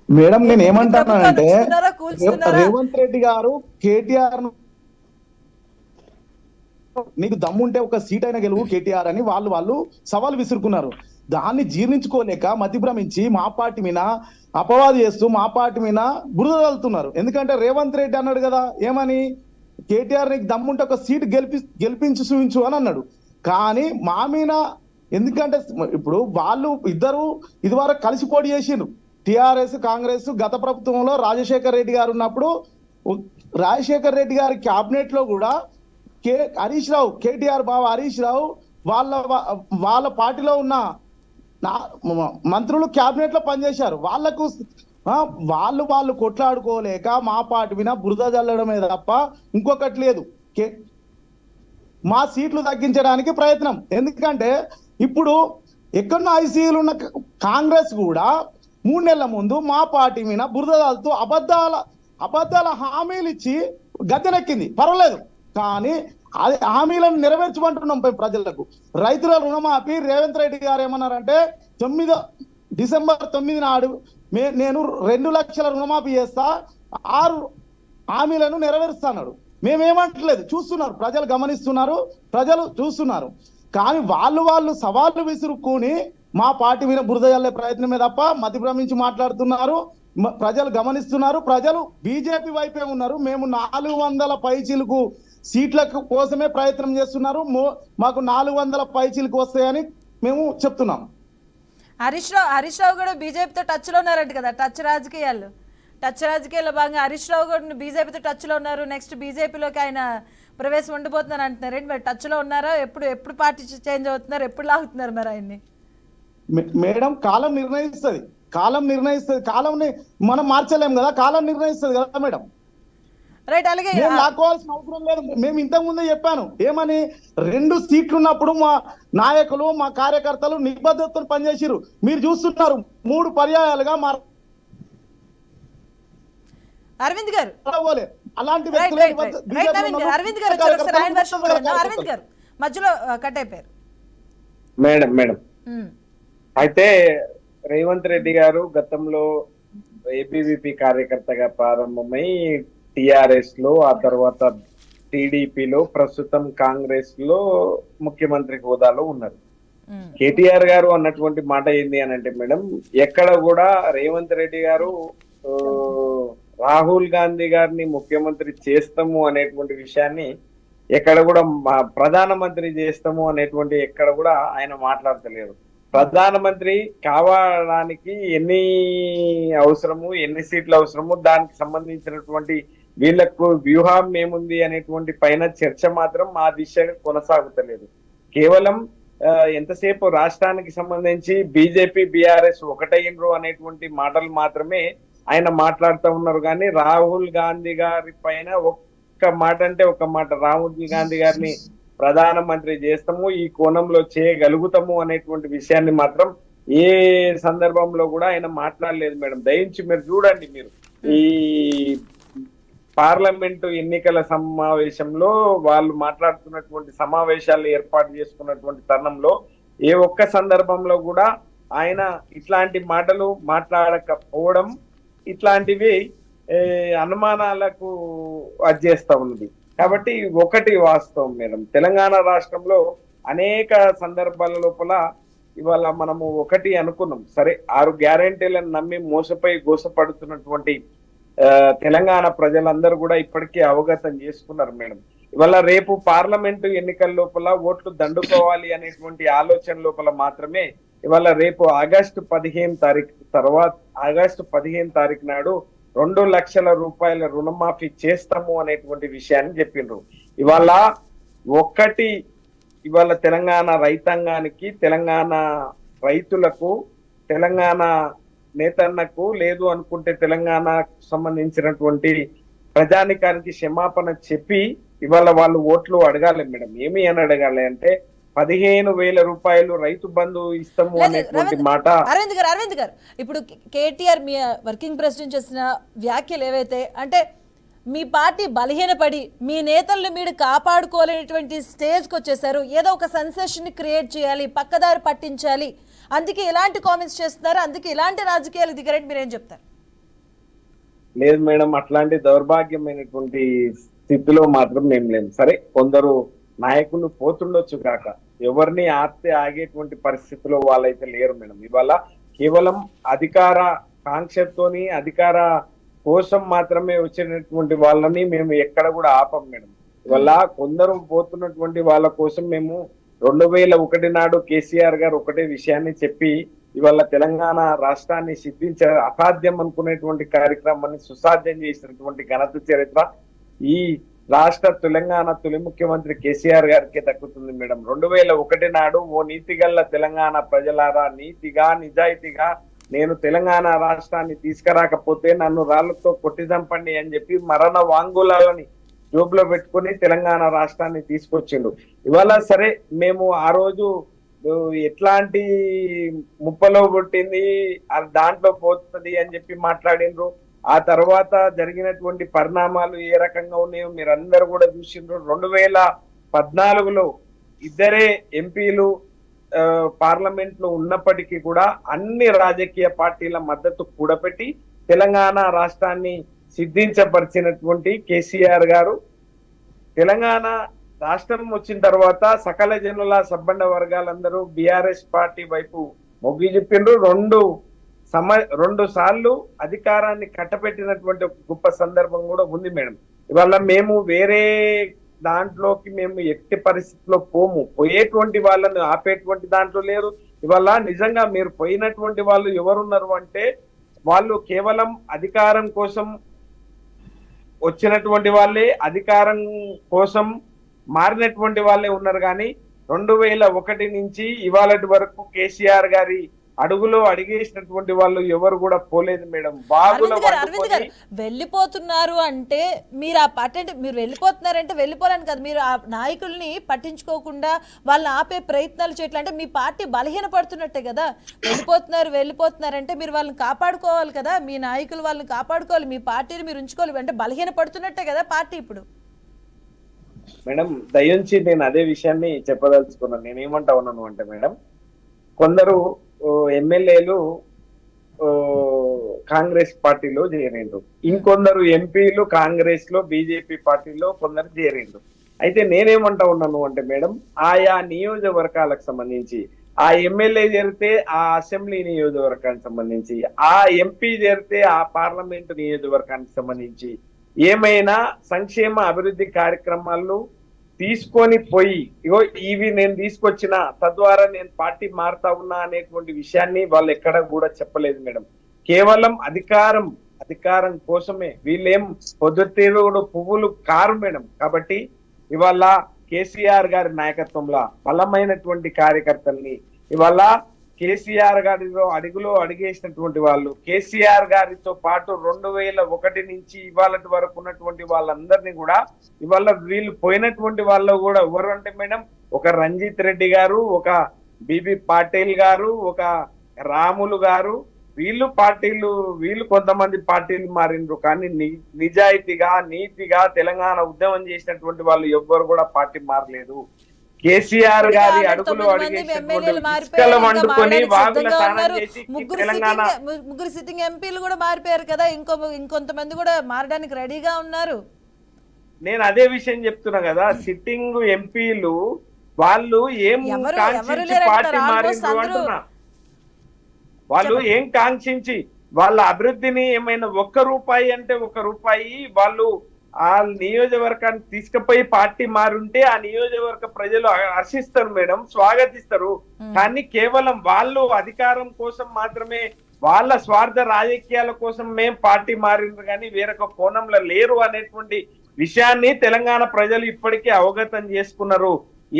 మేడం, నేను ఏమంటానంటే రేవంత్ రెడ్డి గారు కేటీఆర్ నీకు దమ్ముంటే ఒక సీట్ అయినా గెలువు కేటీఆర్ అని వాళ్ళు సవాల్ విసురుకున్నారు. దాన్ని జీర్ణించుకోలేక మతిభ్రమించి మా పార్టీ మీద అపవాదు చేస్తూ మా పార్టీ మీద బురద తల్లుతున్నారు. ఎందుకంటే రేవంత్ రెడ్డి అన్నాడు కదా, ఏమని, కేటీఆర్ నీకు దమ్ముంటే ఒక సీట్ గెలిపించి చూపించు అని అన్నాడు. కానీ మా మీద, ఎందుకంటే ఇప్పుడు వాళ్ళు ఇద్దరు ఇదివరకు కలిసి పోటీ చేసిండ్రు, టిఆర్ఎస్ కాంగ్రెస్. గత ప్రభుత్వంలో రాజశేఖర్ రెడ్డి గారు ఉన్నప్పుడు రాజశేఖర్ రెడ్డి గారి క్యాబినెట్ లో కూడా హరీష్ రావు, కేటీఆర్ బావ హరీష్ రావు వాళ్ళ పార్టీలో ఉన్న మంత్రులు క్యాబినెట్ లో పనిచేశారు. వాళ్ళు కొట్లాడుకోలేక మా పార్టీ మీద బురద జల్లడమే తప్ప ఇంకొకటి లేదు. మా సీట్లు తగ్గించడానికి ప్రయత్నం. ఎందుకంటే ఇప్పుడు ఎక్కడో ఐసీయూలు ఉన్న కాంగ్రెస్ కూడా 3 నెలల ముందు మా పార్టీ మీద బురద జల్లుతూ అబద్ధాల హామీలు ఇచ్చి గద్దెనెక్కింది. పర్వాలేదు, కానీ అది హామీలను నెరవేర్చమంటున్నాం ప్రజలకు. రైతుల రుణమాఫీ రేవంత్ రెడ్డి గారు ఏమన్నారంటే, డిసెంబర్ 9 నాడు నేను 2 లక్షల రుణమాఫీ చేస్తా, 6 హామీలను నెరవేరుస్తాడు. మేమేమంటలేదు, చూస్తున్నారు, ప్రజలు గమనిస్తున్నారు, ప్రజలు చూస్తున్నారు. కానీ వాళ్ళు సవాళ్లు విసురుకుని మా పార్టీ మీద బురద జల్లే ప్రయత్నమే తప్ప మతి భ్రమించి మాట్లాడుతున్నారు. ప్రజలు గమనిస్తున్నారు, ప్రజలు బీజేపీ వైపే ఉన్నారు. మేము 400 పైచీలకు సీట్ల కోసమే ప్రయత్నం చేస్తున్నారు. మాకు 400 పైచీలకు వస్తాయని మేము చెప్తున్నాం. హరీష్ రావు కూడా బీజేపీతో టచ్లో ఉన్నారంట కదా, టచ్ రాజకీయాల్లో భాగంగా హరీష్ రావు కూడా బీజేపీతో టచ్లో ఉన్నారు. నెక్స్ట్ బీజేపీలోకి ఆయన ప్రవేశం ఉండబోతున్నారు అంటున్నారు. మరి టచ్లో ఉన్నారా? ఎప్పుడు పార్టీ చేంజ్ అవుతున్నారు? ఎప్పుడు లాగుతున్నారు మరి ఆయన్ని? మేడం కాలం నిర్ణయిస్తుంది. కాలంని మనం మార్చలేం కదా, కాలం నిర్ణయిస్తుంది కదా మేడం. రైట్. అలాగే లాక్కోవాల్సిన అవసరం లేదు. మేము ఇంతకు ముందే చెప్పాను ఏమని, 2 సీట్లు ఉన్నప్పుడు మా నాయకులు మా కార్యకర్తలు నిబద్ధతతో పనిచేసిరు. మీరు చూస్తున్నారు 3 పర్యాయాలుగా మా అరవింద్ గారు అలాంటి అరవింద్ గారు మధ్యలో కట్ అయిపోయారు. మేడం అయితే రేవంత్ రెడ్డి గారు గతంలో ఏబీవీపీ కార్యకర్తగా ప్రారంభమై టిఆర్ఎస్ లో, ఆ తర్వాత టీడీపీలో, ప్రస్తుతం కాంగ్రెస్ లో ముఖ్యమంత్రి హోదాలో ఉన్నారు. కేటీఆర్ గారు అన్నటువంటి మాట ఏంది అని అంటే మేడం, ఎక్కడ కూడా రేవంత్ రెడ్డి గారు రాహుల్ గాంధీ గారిని ముఖ్యమంత్రి చేస్తాము అనేటువంటి విషయాన్ని ఎక్కడ కూడా ప్రధానమంత్రి చేస్తాము అనేటువంటి ఎక్కడ కూడా ఆయన మాట్లాడతలేరు. ప్రధానమంత్రి కావడానికి ఎన్ని అవసరము, ఎన్ని సీట్లు అవసరము, దానికి సంబంధించినటువంటి వీళ్లకు వ్యూహం ఏముంది అనేటువంటి పైన చర్చ మాత్రం ఆ దిశగా కొనసాగుతలేదు. కేవలం ఎంతసేపు రాష్ట్రానికి సంబంధించి బీజేపీ బీఆర్ఎస్ ఒకటైనరు అనేటువంటి మాటలు మాత్రమే ఆయన మాట్లాడుతూ ఉన్నారు. కానీ రాహుల్ గాంధీ గారి పైన ఒక్క మాట అంటే ఒక్క మాట, రాహుల్ గాంధీ గారిని ప్రధానమంత్రి చేస్తాము, ఈ కోణంలో చేయగలుగుతాము అనేటువంటి విషయాన్ని మాత్రం ఏ సందర్భంలో కూడా ఆయన మాట్లాడలేదు మేడం. దయించి మీరు చూడండి, మీరు ఈ పార్లమెంటు ఎన్నికల సమావేశంలో వాళ్ళు మాట్లాడుతున్నటువంటి సమావేశాలు ఏర్పాటు చేసుకున్నటువంటి తరుణంలో ఏ ఒక్క సందర్భంలో కూడా ఆయన ఇట్లాంటి మాటలు మాట్లాడకపోవడం ఇట్లాంటివి అనుమానాలకు అజ్జేస్తా ఉన్నది. కాబట్టి ఒకటి వాస్తవం మేడం, తెలంగాణ రాష్ట్రంలో అనేక సందర్భాల లోపల ఇవాళ మనము ఒకటి అనుకున్నాం, సరే 6 గ్యారెంటీలను నమ్మి మోసపోయి గోసపడుతున్నటువంటి తెలంగాణ ప్రజలందరూ కూడా ఇప్పటికీ అవగతం చేసుకున్నారు మేడం. ఇవాళ రేపు పార్లమెంటు ఎన్నికల లోపల ఓట్లు దండుకోవాలి అనేటువంటి ఆలోచన లోపల మాత్రమే ఇవాళ రేపు ఆగస్టు 15 తారీఖు తర్వాత, ఆగస్టు 15 తారీఖు నాడు 2 లక్షల రూపాయల రుణమాఫీ చేస్తాము అనేటువంటి విషయాన్ని చెప్పిండ్రు. ఇవాళ తెలంగాణ రైతాంగానికి, తెలంగాణ రైతులకు, తెలంగాణ నేతన్నకు, లేదు అనుకుంటే తెలంగాణ సంబంధించినటువంటి ప్రజానికానికి క్షమాపణ చెప్పి ఇవాళ వాళ్ళు ఓట్లు అడగాలి మేడం. ఏమి అని అడగాలి అంటే 15,000 రూపాయలు రైతు బంధు ఇస్తాము అనేటువంటి మాట. అరవింద్ గారు ఇప్పుడు కేటీఆర్ మీ వర్కింగ్ ప్రెసిడెంట్ చేసిన వ్యాఖ్యలు ఏవైతే అంటే మీ పార్టీ బలహీనపడి మీ నేతలను మీరు కాపాడుకోలేనటువంటి స్టేజ్కి వచ్చేసారు, ఏదో ఒక సెన్సేషన్ క్రియేట్ చేయాలి, పక్కదారి పట్టించాలి, అందుకే ఇలాంటి కామెంట్స్ చేస్తున్నారు, అందుకే ఇలాంటి రాజకీయాలు దిగారంటే మీరేం చెప్తారు? లేదు మేడం, అట్లాంటి దౌర్భాగ్యమైనటువంటి స్థితిలో మాత్రం మేము లేము. సరే కొందరు నాయకులు పోతుండొచ్చు కాక ఎవరిని ఆపితే ఆగేటువంటి పరిస్థితిలో వాళ్ళైతే లేరు మేడం. ఇవాళ కేవలం అధికార కాంక్షతోని, అధికార కోసం మాత్రమే వచ్చినటువంటి వాళ్ళని మేము ఎక్కడ కూడా ఆపం మేడం. ఇవాళ కొందరు పోతున్నటువంటి వాళ్ళ కోసం మేము 2001 నాడు కేసీఆర్ గారు ఒకటే విషయాన్ని చెప్పి ఇవాళ తెలంగాణ రాష్ట్రాన్ని సిద్ధించే అసాధ్యం అనుకునేటువంటి కార్యక్రమాన్ని సుసాధ్యం చేసినటువంటి ఘనత చరిత్ర ఈ రాష్ట్ర తెలంగాణ తొలి ముఖ్యమంత్రి కేసీఆర్ గారికి దక్కుతుంది మేడం. 2001 నాడు ఓ నీతిగల్ల తెలంగాణ ప్రజలారా, నీతిగా నిజాయితీగా నేను తెలంగాణ రాష్ట్రాన్ని తీసుకురాకపోతే నన్ను రాళ్లతో కొట్టి చంపండి అని చెప్పి మరణ వాంగ్మూలాలని జోబులో పెట్టుకుని తెలంగాణ రాష్ట్రాన్ని తీసుకొచ్చిండు. ఇవాళ సరే మేము ఆ రోజు ఎట్లాంటి ముప్పలో పుట్టింది దాంట్లో పోతుంది అని చెప్పి మాట్లాడిండ్రు. ఆ తర్వాత జరిగినటువంటి పరిణామాలు ఏ రకంగా ఉన్నాయో మీరందరూ కూడా చూసిండ్రు. 2014లో 2 ఎంపీలు పార్లమెంట్ లో ఉన్నప్పటికీ కూడా అన్ని రాజకీయ పార్టీల మద్దతు కూడపెట్టి తెలంగాణ రాష్ట్రాన్ని సిద్ధించపరిచినటువంటి కేసీఆర్ గారు తెలంగాణ రాష్ట్రం వచ్చిన తర్వాత సకల జనుల సబ్బండ వర్గాలందరూ బీఆర్ఎస్ పార్టీ వైపు మొగ్గి చెప్పిండ్రు. 2 సార్లు అధికారాన్ని కట్టబెట్టినటువంటి ఒక గొప్ప సందర్భం కూడా ఉంది మేడం. ఇవాళ మేము వేరే దాంట్లోకి మేము ఎట్టి పరిస్థితిలో పోము. పోయేటువంటి వాళ్ళని ఆపేటువంటి దాంట్లో లేరు. ఇవాళ నిజంగా మీరు పోయినటువంటి వాళ్ళు ఎవరున్నారు అంటే వాళ్ళు కేవలం అధికారం కోసం వచ్చినటువంటి వాళ్ళే, అధికారం కోసం మారినటువంటి వాళ్ళే ఉన్నారు. కానీ 2001 నుంచి ఇవాళటి వరకు కేసీఆర్ గారి అడుగులో అడిగేసినటువంటి వాళ్ళు ఎవరు కూడా పోలేదు మేడం. అరవింద్ గారు వెళ్ళిపోతున్నారు అంటే మీరు ఆ పార్టీ అంటే మీరు వెళ్ళిపోతున్నారంటే వెళ్ళిపోలేను కదా, మీరు ఆ నాయకుల్ని పట్టించుకోకుండా వాళ్ళని ఆపే ప్రయత్నాలు చేయట్లా అంటే మీ పార్టీ బలహీన పడుతున్నట్టే కదా. వెళ్ళిపోతున్నారంటే మీరు వాళ్ళని కాపాడుకోవాలి కదా, మీ నాయకులు వాళ్ళని కాపాడుకోవాలి, మీ పార్టీని మీరు ఉంచుకోవాలి, అంటే బలహీన పడుతున్నట్టే కదా పార్టీ ఇప్పుడు. మేడం దయించి నేను అదే విషయాన్ని చెప్పదలుచుకున్నాను. నేనేమంటా ఉన్నాను అంటే మేడం, కొందరు ఎమ్మెల్యేలు కాంగ్రెస్ పార్టీలో చేరిండ్రు, ఇంకొందరు ఎంపీలు కాంగ్రెస్ లో బీజేపీ పార్టీలో కొందరు చేరిండ్రు. అయితే నేనేమంటా ఉన్నాను అంటే మేడం, ఆయా నియోజకవర్గాలకు సంబంధించి ఆ ఎమ్మెల్యే చేరితే ఆ అసెంబ్లీ నియోజకవర్గానికి సంబంధించి, ఆ ఎంపీ చేరితే ఆ పార్లమెంటు నియోజకవర్గానికి సంబంధించి ఏమైనా సంక్షేమ అభివృద్ధి కార్యక్రమాలు తీసుకొని పోయి ఇగో ఇవి నేను తీసుకొచ్చిన తద్వారా నేను పార్టీ మారుతా ఉన్నా అనేటువంటి విషయాన్ని వాళ్ళు ఎక్కడ కూడా చెప్పలేదు మేడం. కేవలం అధికారం కోసమే, వీళ్ళేం పొద్దుతిరుగుడు పువ్వులు కారు మేడం. కాబట్టి ఇవాళ కేసీఆర్ గారి నాయకత్వంలో బలమైనటువంటి కార్యకర్తల్ని, ఇవాళ కేసీఆర్ గారిలో అడుగులో అడిగేసినటువంటి వాళ్ళు, కేసీఆర్ గారితో పాటు 2001 నుంచి ఇవాళ వరకు ఉన్నటువంటి వాళ్ళందరినీ కూడా ఇవాళ వీళ్ళు పోయినటువంటి వాళ్ళు కూడా ఎవరు అంటే మేడం, ఒక రంజిత్ రెడ్డి గారు, ఒక బిబి పాటిల్ గారు, ఒక రాములు గారు, వీళ్ళు కొంతమంది పార్టీలు మారిండ్రు. కానీ నిజాయితీగా నీతిగా తెలంగాణ ఉద్యమం చేసినటువంటి వాళ్ళు ఎవ్వరు కూడా పార్టీ మారలేదు. కేసీఆర్ గారి అడుగులో ముగ్గురు సిట్టింగ్ ఎంపీలు కూడా మారిపోయారు కదా, ఇంకొంతమంది కూడా మారడానికి రెడీగా ఉన్నారు. నేను అదే విషయం చెప్తున్నా కదా, సిట్టింగ్ ఎంపీలు వాళ్ళు ఏం కాంక్షించి పార్టీ మారిండ్రు అంటున్నా. వాళ్ళు ఏం కాంక్షించి వాళ్ళ అభివృద్ధిని ఏమైనా 1 రూపాయి అంటే 1 రూపాయి వాళ్ళు ఆ నియోజకవర్గాన్ని తీసుకుపోయి పార్టీ మారుంటే ఆ నియోజకవర్గ ప్రజలు హర్షిస్తారు మేడం, స్వాగతిస్తారు. కానీ కేవలం వాళ్ళు అధికారం కోసం మాత్రమే, వాళ్ళ స్వార్థ రాజకీయాల కోసం మేం పార్టీ మారిండ్రు కానీ వేరొక కోణంలో లేరు అనేటువంటి విషయాన్ని తెలంగాణ ప్రజలు ఇప్పటికే అవగతం చేసుకున్నారు.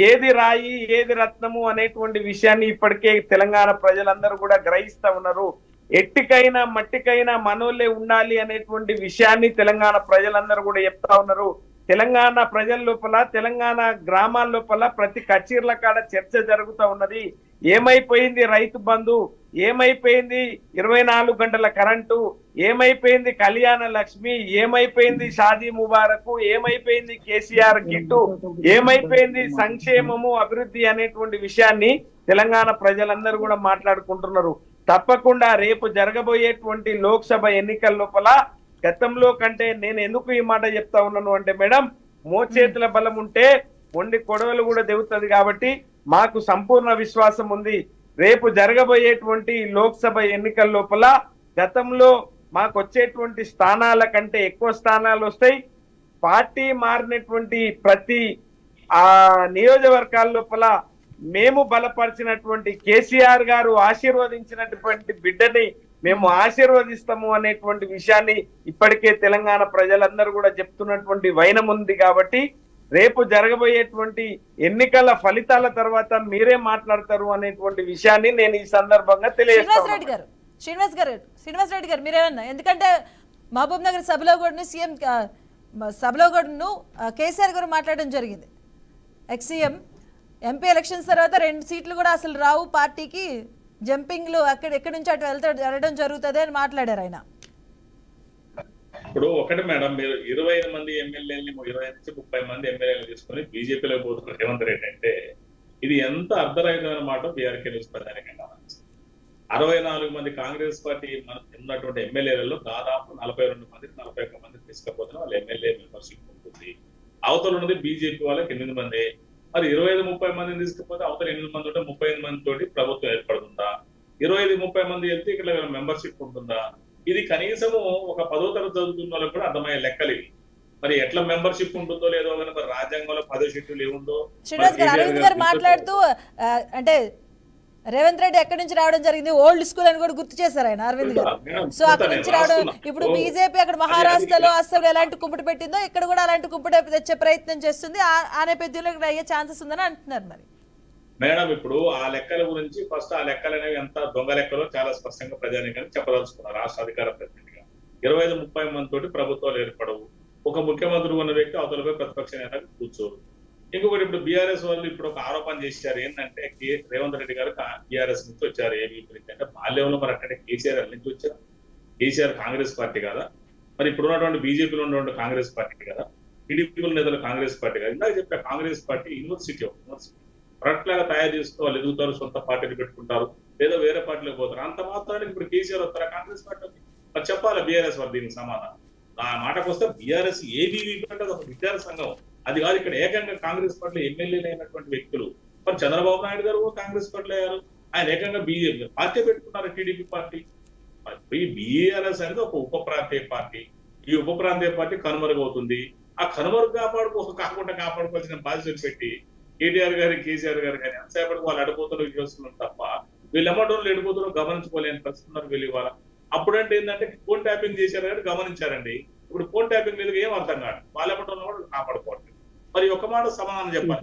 ఏది రాయి ఏది రత్నము అనేటువంటి విషయాన్ని ఇప్పటికే తెలంగాణ ప్రజలందరూ కూడా గ్రహిస్తా ఉన్నారు. ఎట్టికైనా మట్టికైనా మనోళ్ళే ఉండాలి అనేటువంటి విషయాన్ని తెలంగాణ ప్రజలందరూ కూడా చెప్తా ఉన్నారు. తెలంగాణ ప్రజల లోపల, తెలంగాణ గ్రామాల లోపల ప్రతి కచీర్ల కాడ చర్చ జరుగుతూ ఉన్నది. ఏమైపోయింది రైతు బంధు, ఏమైపోయింది 24 గంటల కరెంటు, ఏమైపోయింది కళ్యాణ లక్ష్మి, ఏమైపోయింది షాదీ ముబారక్, ఏమైపోయింది కేసీఆర్ కిట్టు, ఏమైపోయింది సంక్షేమము అభివృద్ధి అనేటువంటి విషయాన్ని తెలంగాణ ప్రజలందరూ కూడా మాట్లాడుకుంటున్నారు. తప్పకుండా రేపు జరగబోయేటువంటి లోక్సభ ఎన్నికల లోపల గతంలో కంటే నేను ఎందుకు ఈ మాట చెప్తా ఉన్నాను అంటే మేడం, మోచేతుల బలం ఉంటే మొండి కొడవలు కూడా దిగుతుంది. కాబట్టి మాకు సంపూర్ణ విశ్వాసం ఉంది. రేపు జరగబోయేటువంటి లోక్సభ ఎన్నికల లోపల గతంలో మాకు వచ్చేటువంటి స్థానాల కంటే ఎక్కువ స్థానాలు వస్తాయి. పార్టీ మారినటువంటి ప్రతి నియోజకవర్గాల లోపల మేము బలపరిచినటువంటి కేసీఆర్ గారు ఆశీర్వదించినటువంటి బిడ్డని మేము ఆశీర్వదిస్తాము అనేటువంటి విషయాన్ని ఇప్పటికే తెలంగాణ ప్రజలందరూ కూడా చెప్తున్నటువంటి వైనం ఉంది. కాబట్టి రేపు జరగబోయేటువంటి ఎన్నికల ఫలితాల తర్వాత మీరే మాట్లాడతారు అనేటువంటి విషయాన్ని నేను ఈ సందర్భంగా తెలియజేస్తాను. శ్రీనివాస్ రెడ్డి గారు మీరేమన్నా, ఎందుకంటే మహబూబ్ నగర్ సభలో కూడా సీఎం సభలో కూడా కేసీఆర్ గారు మాట్లాడడం జరిగింది. ఎక్స్-సీఎం ఎంపీ ఎలక్షన్స్ తర్వాత 2 సీట్లు కూడా అసలు రావు పార్టీకి, జంపింగ్లు ఎక్కడి నుంచి అటు వెళ్ళడం జరుగుతుంది అని మాట్లాడారు ఆయన. ఇప్పుడు ఒకటి మేడం, మీరు 25 మంది ఎమ్మెల్యేలని 25 నుంచి 30 మంది ఎమ్మెల్యేలు తీసుకొని బీజేపీలో పోతున్నారు రేవంత్ రెడ్డి అంటే ఇది ఎంత అర్ధరహితమైన మాట బీఆర్కే న్యూస్ ప్రధానికంగా 64 మంది కాంగ్రెస్ పార్టీ ఉన్నటువంటి ఎమ్మెల్యేలలో దాదాపు 42 మంది 41 మంది తీసుకపోతున్నా వాళ్ళ ఎమ్మెల్యే మెంబర్షిప్ ఉంటుంది. అవతల ఉన్నది బీజేపీ వాళ్ళకి 8 మంది. మరి 25-30 మందిని తీసుకుపోతే అవతల 8 మంది ఉంటే 35 మంది తోటి ప్రభుత్వం ఏర్పడుతుందా? 25-30 మంది వెళ్తే ఇక్కడ మెంబర్షిప్ ఉంటుందా? ఇది కనీసము ఒక 10వ తరగతి చదువుతున్న వాళ్ళకి కూడా అర్థమయ్యే లెక్కలు ఇవి. మరి ఎట్లా మెంబర్షిప్ ఉంటుందో లేదో కానీ మరి రాజ్యాంగంలో 10 షెడ్యూల్ ఏముందో. శ్రీనివాస్ గారు, అరవింద్ గారు మాట్లాడుతూ అంటే రేవంత్ రెడ్డి ఎక్కడి నుంచి రావడం జరిగింది, ఓల్డ్ స్కూల్ అని కూడా గుర్తు చేశారు ఆయన అరవింద్ గారు. సో అక్కడి నుంచి రావడం, ఇప్పుడు బీజేపీ అక్కడ మహారాష్ట్రలో అస్సాంలో ఎలాంటి కుంపటి పెట్టిందో ఇక్కడ కూడా అలాంటి కుంపటి తెచ్చే ప్రయత్నం చేస్తుంది, ఆ నేపథ్యంలో ఇక్కడ అయ్యే ఛాన్సెస్ ఉందని అంటున్నారు. మరి మేడం ఇప్పుడు ఆ లెక్కల గురించి ఫస్ట్ ఆ లెక్కలు అనేవి ఎంత దొంగ లెక్కలో చాలా స్పష్టంగా ప్రజానికాన్ని చెప్పదలుచుకున్నారు. రాష్ట్ర అధికార ప్రతినిధిగా 25-30 మంది తోటి ప్రభుత్వాలు ఏర్పడవు. ఒక ముఖ్యమంత్రి ఉన్న వ్యక్తి అవతలపై ప్రతిపక్ష నేతగా కూర్చోరు. ఇంకొకటి ఇప్పుడు బీఆర్ఎస్ వాళ్ళు ఇప్పుడు ఒక ఆరోపణ చేశారు ఏంటంటే రేవంత్ రెడ్డి గారు బీఆర్ఎస్ నుంచి వచ్చారు, ఏబీపీ నుంచి. అంటే బాల్యంలో మరి అక్కడే కేసీఆర్ నుంచి వచ్చారు. కేసీఆర్ కాంగ్రెస్ పార్టీ కదా, మరి ఇప్పుడు ఉన్నటువంటి బీజేపీలో ఉన్నటువంటి కాంగ్రెస్ పార్టీ కదా, టీడీపీ నేతలు కాంగ్రెస్ పార్టీ కదా. ఇందాక చెప్పా కాంగ్రెస్ పార్టీ యూనివర్సిటీ ప్రొడక్ట్ లాగా తయారు చేస్తూ వాళ్ళు ఎదుగుతారు, సొంత పార్టీలు పెట్టుకుంటారు, లేదా వేరే పార్టీలకు పోతారు. అంత మాత్రానికి ఇప్పుడు కేసీఆర్ వస్తారా కాంగ్రెస్ పార్టీ? మరి చెప్పాలి బీఆర్ఎస్ వాళ్ళు దీనికి సమాధానం. ఆ మాటకు వస్తే బీఆర్ఎస్ ఏబీవీ అంటే ఒక విద్యార్థి సంఘం, అది కాదు. ఇక్కడ ఏకంగా కాంగ్రెస్ పార్టీలో ఎమ్మెల్యేలు అయినటువంటి వ్యక్తులు, మరి చంద్రబాబు నాయుడు గారు కాంగ్రెస్ పార్టీలో అయ్యారు, ఆయన ఏకంగా బీజేపీ పార్టీ పెట్టుకున్నారు, టీడీపీ పార్టీ. బీఆర్ఎస్ అనేది ఒక ఉప ప్రాంతీయ పార్టీ. ఈ ఉప ప్రాంతీయ పార్టీ కనుమరుగవుతుంది. ఆ కనుమరుగు కాపాడుకోవాల్సిన బాధ్యతలు పెట్టి కేటీఆర్ గారు కేసీఆర్ గారు కానీ ఎంతసేపటికి వాళ్ళు అడిపోతున్నారు చేస్తున్నారు తప్ప వీళ్ళు ఎమ్మటోళ్ళు ఎడిపోతున్నారు గమనించుకోలేని పరిస్థితున్నారు వీళ్ళు ఇవాళ. అప్పుడంటే ఏంటంటే ఫోన్ ట్యాపింగ్ చేశారు కానీ గమనించారండి. ఇప్పుడు ఫోన్ ట్యాపింగ్ లేదు, ఏం అర్థం కాదు. వాళ్ళ ఎమ్మటోళ్ళు కూడా కాపాడుకోవట్లేదు. మరి ఒక మాట సమాధానం చెప్పాలి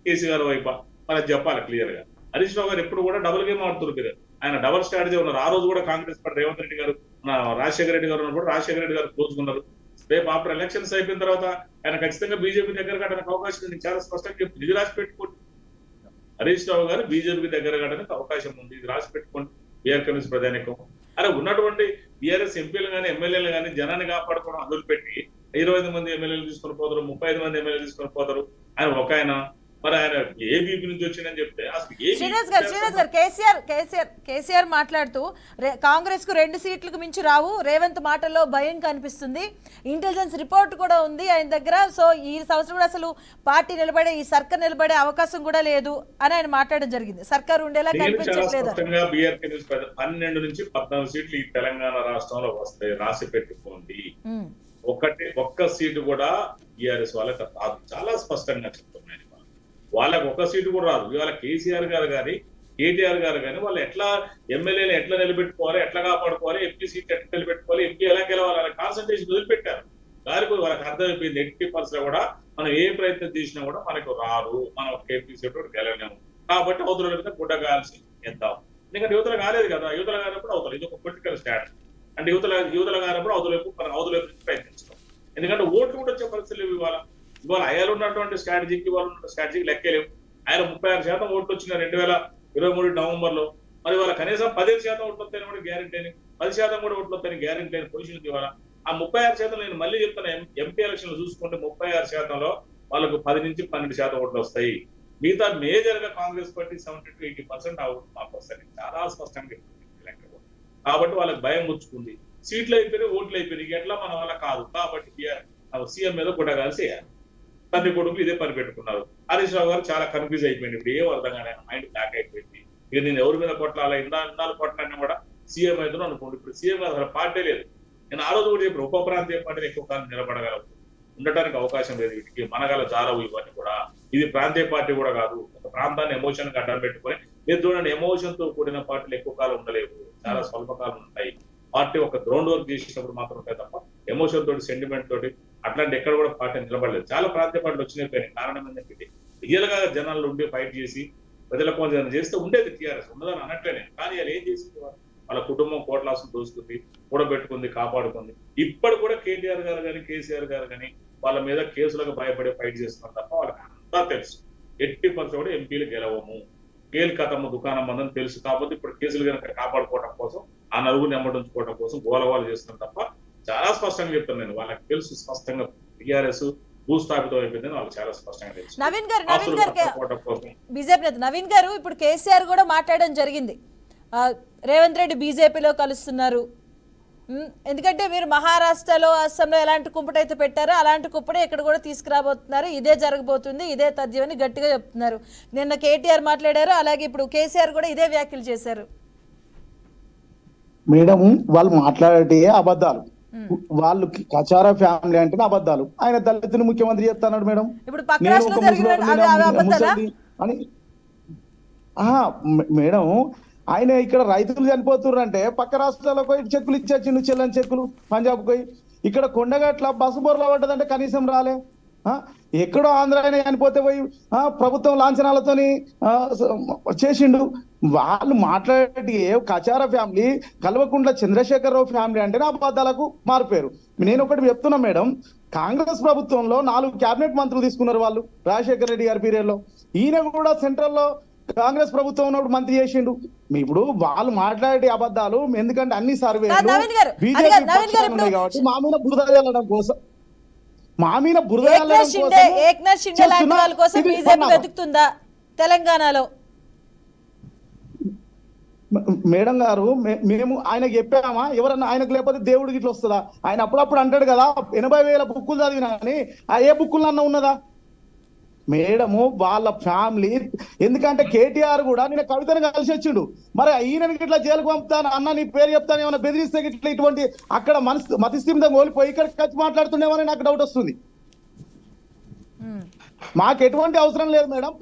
కేసీ గారు వైపు, మరి అది చెప్పాలి క్లియర్ గా. హరీష్ రావు గారు ఎప్పుడు కూడా డబుల్ గేమ్ ఆడుతున్నారు. ఆయన డబుల్ స్ట్రాటజీ ఉన్నారు. ఆ రోజు కూడా కాంగ్రెస్ పార్టీ రేవంత్ రెడ్డి గారు రాజశేఖర రెడ్డి గారు ఉన్నప్పుడు రాజశేఖర రెడ్డి గారు కోరుకున్నారు. రేపు ఆఫ్టర్ ఎలక్షన్స్ అయిపోయిన తర్వాత ఆయన ఖచ్చితంగా బీజేపీ దగ్గర కట్టడానికి అవకాశం ఉంది. చాలా స్పష్టంగా చెప్తుంది. ఇది రాసి పెట్టుకోండి, హరీష్ రావు గారు బీజేపీ దగ్గర కట్టడానికి అవకాశం ఉంది, ఇది రాసి పెట్టుకోండి. బీఆర్ కమ్యూనిస్ట్ ప్రధానికం అలా ఉన్నటువంటి బీఆర్ఎస్ ఎంపీలు కానీ ఎమ్మెల్యేలు కానీ జనాన్ని కాపాడుకోవడం అదుపుపెట్టి 25 మంది ఎమ్మెల్యేలు తీసుకొని పోతారు, 35 మంది ఎమ్మెల్యేలు తీసుకొని పోతారు. ఆయన ఒక ఆయన మరి ఆయన ఏబీపీ నుంచి వచ్చిందని చెప్తే అసలు శ్రీనివాస్ గారు కేసీఆర్ మాట్లాడుతూ కాంగ్రెస్ కు 2 సీట్లకు మించి రావు, రేవంత్ మాటల్లో భయం కనిపిస్తుంది, ఇంటెలిజెన్స్ రిపోర్ట్ కూడా ఉంది ఆయన దగ్గర, సో ఈ సంవత్సరం కూడా అసలు పార్టీ నిలబడే ఈ సర్కార్ నిలబడే అవకాశం కూడా లేదు అని ఆయన మాట్లాడడం జరిగింది. సర్కార్ ఉండేలా కనిపించట్లేదు. 12 నుంచి 14 సీట్లు ఈ తెలంగాణ రాష్ట్రంలో వస్తాయి, రాసి పెట్టుకోండి. ఒక్క సీటు కూడా బీఆర్ఎస్ వాళ్ళకి రాదు, చాలా స్పష్టంగా చెప్తున్నాయి. వాళ్ళకి ఒక్క సీటు కూడా రాదు. ఇవాళ కేసీఆర్ గారు కానీ కేటీఆర్ గారు కానీ వాళ్ళు ఎట్లా ఎమ్మెల్యేలు ఎట్లా నిలబెట్టుకోవాలి, ఎట్లా కాపాడుకోవాలి, ఎంపీ సీట్ ఎట్లా నిలబెట్టుకోవాలి, ఎంపీ ఎలా గెలవాలి అనే కాన్సన్ట్రేషన్ వదిలిపెట్టారు. దానికి వాళ్ళకి అర్థమైపోయింది 80% కూడా మనం ఏ ప్రయత్నం చేసినా కూడా మనకు రారు, మనం ఒక ఎంపీ సీట్ కూడా గెలవలేము. కాబట్టి అవతల మీద గుడ్డ కాల్సి ఎందాం. ఎందుకంటే యువతలు కాలేదు కదా, యువతలు కానప్పుడు అవతల ఇది ఒక పొలిటికల్ స్టాండ్. అంటే యువతలు కానప్పుడు అవతలవైపు నుంచి ప్రయత్నించడం. ఎందుకంటే ఓట్లు కూడా వచ్చే పరిస్థితులు ఇవాళ ఆయన ఉన్నటువంటి స్ట్రాటజీకి ఇవాళ ఉన్న స్ట్రాటజీకి లెక్కలేవు. ఆయన 36% ఓట్లు వచ్చిన 2023 నవంబర్లో. మరి వాళ్ళ కనీసం 15% ఓట్లు వస్తాయని కూడా గ్యారెంటీ అని, 10% కూడా ఓట్లు వస్తాయని గ్యారెంటీ అని పొజిషన్ ఇవాళ. ఆ 36% నేను మళ్ళీ చెప్తాను, ఎంపీ ఎలక్షన్లు చూసుకుంటే 36%లో వాళ్ళకు 10 నుంచి 12% ఓట్లు వస్తాయి. మిగతా మేజర్ గా కాంగ్రెస్ పార్టీ 70 to 80% ఆ ఓట్లు మాకు వస్తాయి. చాలా స్పష్టంగా చెప్తుంది. కాబట్టి వాళ్ళకి భయం ముచ్చుకుంది. సీట్లు అయిపోయినాయి, ఓట్లు అయిపోయినాయి, ఎట్లా మన వల్ల కాదు. కాబట్టి సీఎం మీద గుడ్డగాల్సి వేయాలి. తండ్రి కొడుకులు ఇదే పని పెట్టుకున్నారు. హరీష్ రావు గారు చాలా కన్ఫ్యూజ్ అయిపోయింది. ఇప్పుడు ఏం అర్థం కానీ ఆయన మైండ్ బ్లాక్ అయిపోయింది. ఇక నేను ఎవరి మీద కొట్లాలా, ఇన్నాళ్ళు కొట్లాడినా కూడా సీఎం అవుతున్నాను అనుకోండి. ఇప్పుడు సీఎం అసలు పార్టీ లేదు. నేను ఆ రోజు కూడా చెప్పాను, ఉప ప్రాంతీయ పార్టీలు ఎక్కువ కాలం నిలబడగలవు, ఉండటానికి అవకాశం లేదు. వీటికి మనగల జాలవు ఇవన్నీ కూడా. ఇది ప్రాంతీయ పార్టీ కూడా కాదు. ఒక ప్రాంతాన్ని ఎమోషన్ కి అడ్డం పెట్టుకొని మీరు చూడండి, ఎమోషన్ తో కూడిన పార్టీలు ఎక్కువ కాలం ఉండలేవు, చాలా స్వల్పకాలం ఉంటాయి. పార్టీ ఒక గ్రౌండ్ వర్క్ చేసినప్పుడు మాత్రం ఉంటాయి తప్ప ఎమోషన్ తోటి సెంటిమెంట్ తోటి అట్లాంటి ఎక్కడ కూడా పార్టీ నిలబడలేదు. చాలా ప్రాంతీయ పార్టీలు వచ్చినాయి. కారణం ఏంటంటే రియల్ గా జనాల్లో ఉండి ఫైట్ చేసి ప్రజల కోసం చేస్తే ఉండేది టీఆర్ఎస్, ఉండదని అనట్లేనే. కానీ అది ఏం చేసింది, వాళ్ళ కుటుంబం కోట్లాసం దోసుకుంది, కూడబెట్టుకుంది, కాపాడుకుంది. ఇప్పుడు కూడా కేటీఆర్ గారు కానీ కేసీఆర్ గారు కానీ వాళ్ళ మీద కేసులకు భయపడి ఫైట్ చేస్తున్నారు తప్ప వాళ్ళకి అంతా తెలుసు 80% కూడా ఎంపీలు గెలవము, కేల్కతమ్మ దుకాణం మందని తెలుసు. కాకపోతే ఇప్పుడు కేసులు కనుక కాపాడుకోవడం కోసం, ఆ నలుగురిని ఎమ్మడించుకోవడం కోసం గోలవాళ్ళు చేస్తున్నారు తప్ప చాలా స్పష్టంగా చెప్తాను నేను. వాళ్ళకి తెలుసు స్పష్టంగా టీఆర్ఎస్ భూస్థాపితం అయిపోయిందని వాళ్ళకి చాలా స్పష్టంగా తెలుసు. నవీన్ గారు బీజేపీ నేత నవీన్ గారు ఇప్పుడు కేసీఆర్ కూడా మాట్లాడడం జరిగింది, రేవంత్ రెడ్డి బీజేపీలో కలుస్తున్నారు. ఎందుకంటే మీరు మహారాష్ట్రలో అస్సాంలో ఎలాంటి కుంపటి అయితే పెట్టారో అలాంటి కుంపటి ఇక్కడ కూడా తీసుకురాబోతున్నారు, ఇదే జరగబోతుంది, ఇదే తథ్యమని గట్టిగా చెప్తున్నారు. నిన్న కేటీఆర్ మాట్లాడారు, అలాగే ఇప్పుడు కేసీఆర్ కూడా ఇదే వ్యాఖ్యలు చేశారు. మేడం వాళ్ళు మాట్లాడే అబద్ధాలు. వాళ్ళు కచారా ఫ్యామిలీ అంటే అబద్ధాలు. ఆయన దళితుని ముఖ్యమంత్రి చెప్తాడు మేడం, ఇప్పుడు పక్క నేను రాష్ట్రంలో ఒక జరిగిన అవి అబద్ధాలా? ముసలి అని. మేడం ఆయన ఇక్కడ రైతులు చనిపోతున్నారు అంటే పక్క రాష్ట్రాలకు పోయి చెక్కులు ఇచ్చారు, చెల్లని చెక్కులు పంజాబ్ పోయి. ఇక్కడ కొండగట్ల బస్సు బోర్లో పడ్డదంటే కనీసం రాలే. ఎక్కడో ఆంధ్ర ఆయన చనిపోతే పోయి ప్రభుత్వం లాంఛనాలతోని చేసిండు. వాళ్ళు మాట్లాడే కచారా ఫ్యామిలీ, కల్వకుంట్ల చంద్రశేఖరరావు ఫ్యామిలీ అంటేనే అబద్ధాలకు మారిపోయారు. నేను ఒకటి చెప్తున్నా మేడం, కాంగ్రెస్ ప్రభుత్వంలో 4 క్యాబినెట్ మంత్రులు తీసుకున్నారు వాళ్ళు రాజశేఖర రెడ్డి గారి పీరియడ్ లో. ఈయన కూడా సెంట్రల్ లో కాంగ్రెస్ ప్రభుత్వం ఉన్నప్పుడు మంత్రి చేసిండు. ఇప్పుడు వాళ్ళు మాట్లాడే అబద్ధాలు ఎందుకంటే అన్ని సర్వేలు బీజేపీ కాబట్టి మా మీద బురద చల్లడం కోసం, మా మీద బురద ఏక్నాథ్ షిండే లాంటి వాళ్ళ కోసం బీజేపీ వెతుకుతుందా తెలంగాణలో? మేడం గారు మేము ఆయనకు చెప్పామా? ఎవరన్నా ఆయనకు లేకపోతే దేవుడికి ఇట్లా వస్తుందా? ఆయన అప్పుడప్పుడు అంటాడు కదా 80,000 బుక్కులు చదివినా అని, ఏ బుక్కులన్నా ఉన్నదా? మేడము వాళ్ళ ఫ్యామిలీ, ఎందుకంటే కేటీఆర్ కూడా నేను కవితను కలిసి వచ్చిండు. మరి ఈయనకి ఇట్లా జైలుకు పంపుతాను అన్న, నీ పేరు చెప్తాను ఏమైనా బెదిరిస్తే ఇట్లా ఇటువంటి అక్కడ మతిస్థిమితం కోల్పోయి ఇక్కడ ఖర్చు మాట్లాడుతుండేమని నాకు డౌట్ వస్తుంది. మాకు ఎటువంటి అవసరం లేదు మేడం,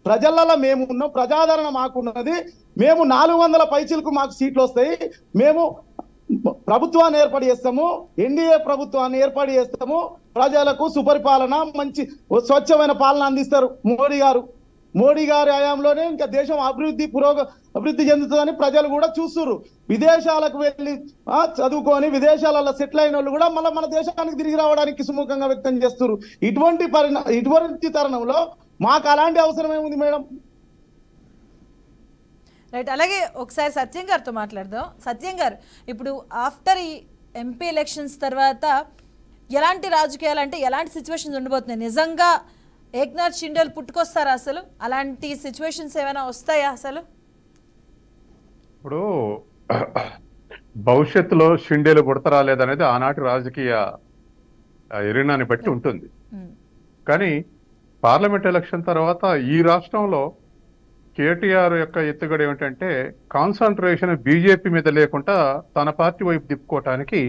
ప్రజలలో మేము ఉన్నాం, ప్రజాదరణ మాకున్నది. మేము 400 పైచీలకు మాకు సీట్లు వస్తాయి. మేము ప్రభుత్వాన్ని ఏర్పాటు చేస్తాము, ఎన్డీఏ ప్రభుత్వాన్ని ఏర్పాటు చేస్తాము. ప్రజలకు సుపరిపాలన, మంచి స్వచ్ఛమైన పాలన అందిస్తారు మోడీ గారి హయాంలోనే ఇంకా దేశం అభివృద్ధి చెందుతుందని ప్రజలు కూడా చూస్తున్నారు. విదేశాలకు వెళ్ళి చదువుకొని విదేశాలలో సెటిల్ అయిన వాళ్ళు కూడా మళ్ళీ మన దేశానికి తిరిగి రావడానికి సుముఖంగా వ్యక్తం చేస్తున్నారు. ఇటువంటి తరుణంలో మాకు అలాంటి అవసరం ఏముంది మేడం? రైట్. అలాగే ఒకసారి సత్యం గారితో మాట్లాడదాం. సత్యం గారు, ఇప్పుడు ఆఫ్టర్ ఈ ఎంపీ ఎలక్షన్స్ తర్వాత ఎలాంటి రాజకీయాలు అంటే ఎలాంటి సిచ్యువేషన్స్ ఉండబోతున్నాయి? నిజంగా ఏక్నాథ్ షిండేలు పుట్టుకొస్తారా? అసలు అలాంటి సిచ్యువేషన్స్ ఏమైనా వస్తాయా అసలు? ఇప్పుడు భవిష్యత్తులో షిండేలు పుడతారా లేదనేది ఆనాటి రాజకీయ ఎరినాన్ని బట్టి ఉంటుంది. కానీ పార్లమెంట్ ఎలక్షన్ తర్వాత ఈ రాష్ట్రంలో కేటీఆర్ యొక్క ఎత్తుగడ ఏమిటంటే కాన్సన్ట్రేషన్ బీజేపీ మీద లేకుండా తన పార్టీ వైపు తిప్పుకోవటానికి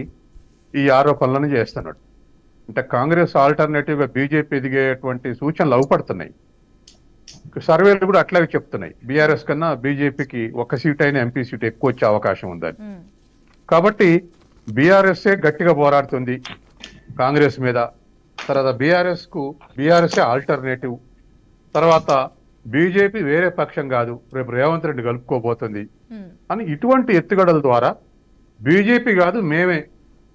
ఈ ఆరోపణలను చేస్తున్నాడు. అంటే కాంగ్రెస్ ఆల్టర్నేటివ్ గా బీజేపీ ఎదిగేటువంటి సూచనలు అవుపడుతున్నాయి. సర్వేలు కూడా అట్లాగే చెప్తున్నాయి, బీఆర్ఎస్ కన్నా బీజేపీకి 1 సీట్ అయినా ఎంపీ సీట్ ఎక్కువ వచ్చే అవకాశం ఉందని. కాబట్టి బీఆర్ఎస్ఏ గట్టిగా పోరాడుతుంది కాంగ్రెస్ మీద. తర్వాత బీఆర్ఎస్ఏ ఆల్టర్నేటివ్. తర్వాత బీజేపీ వేరే పక్షం కాదు, రేపు రేవంత్ రెడ్డి కలుపుకోబోతుంది అని ఇటువంటి ఎత్తుగడల ద్వారా బీజేపీ కాదు మేమే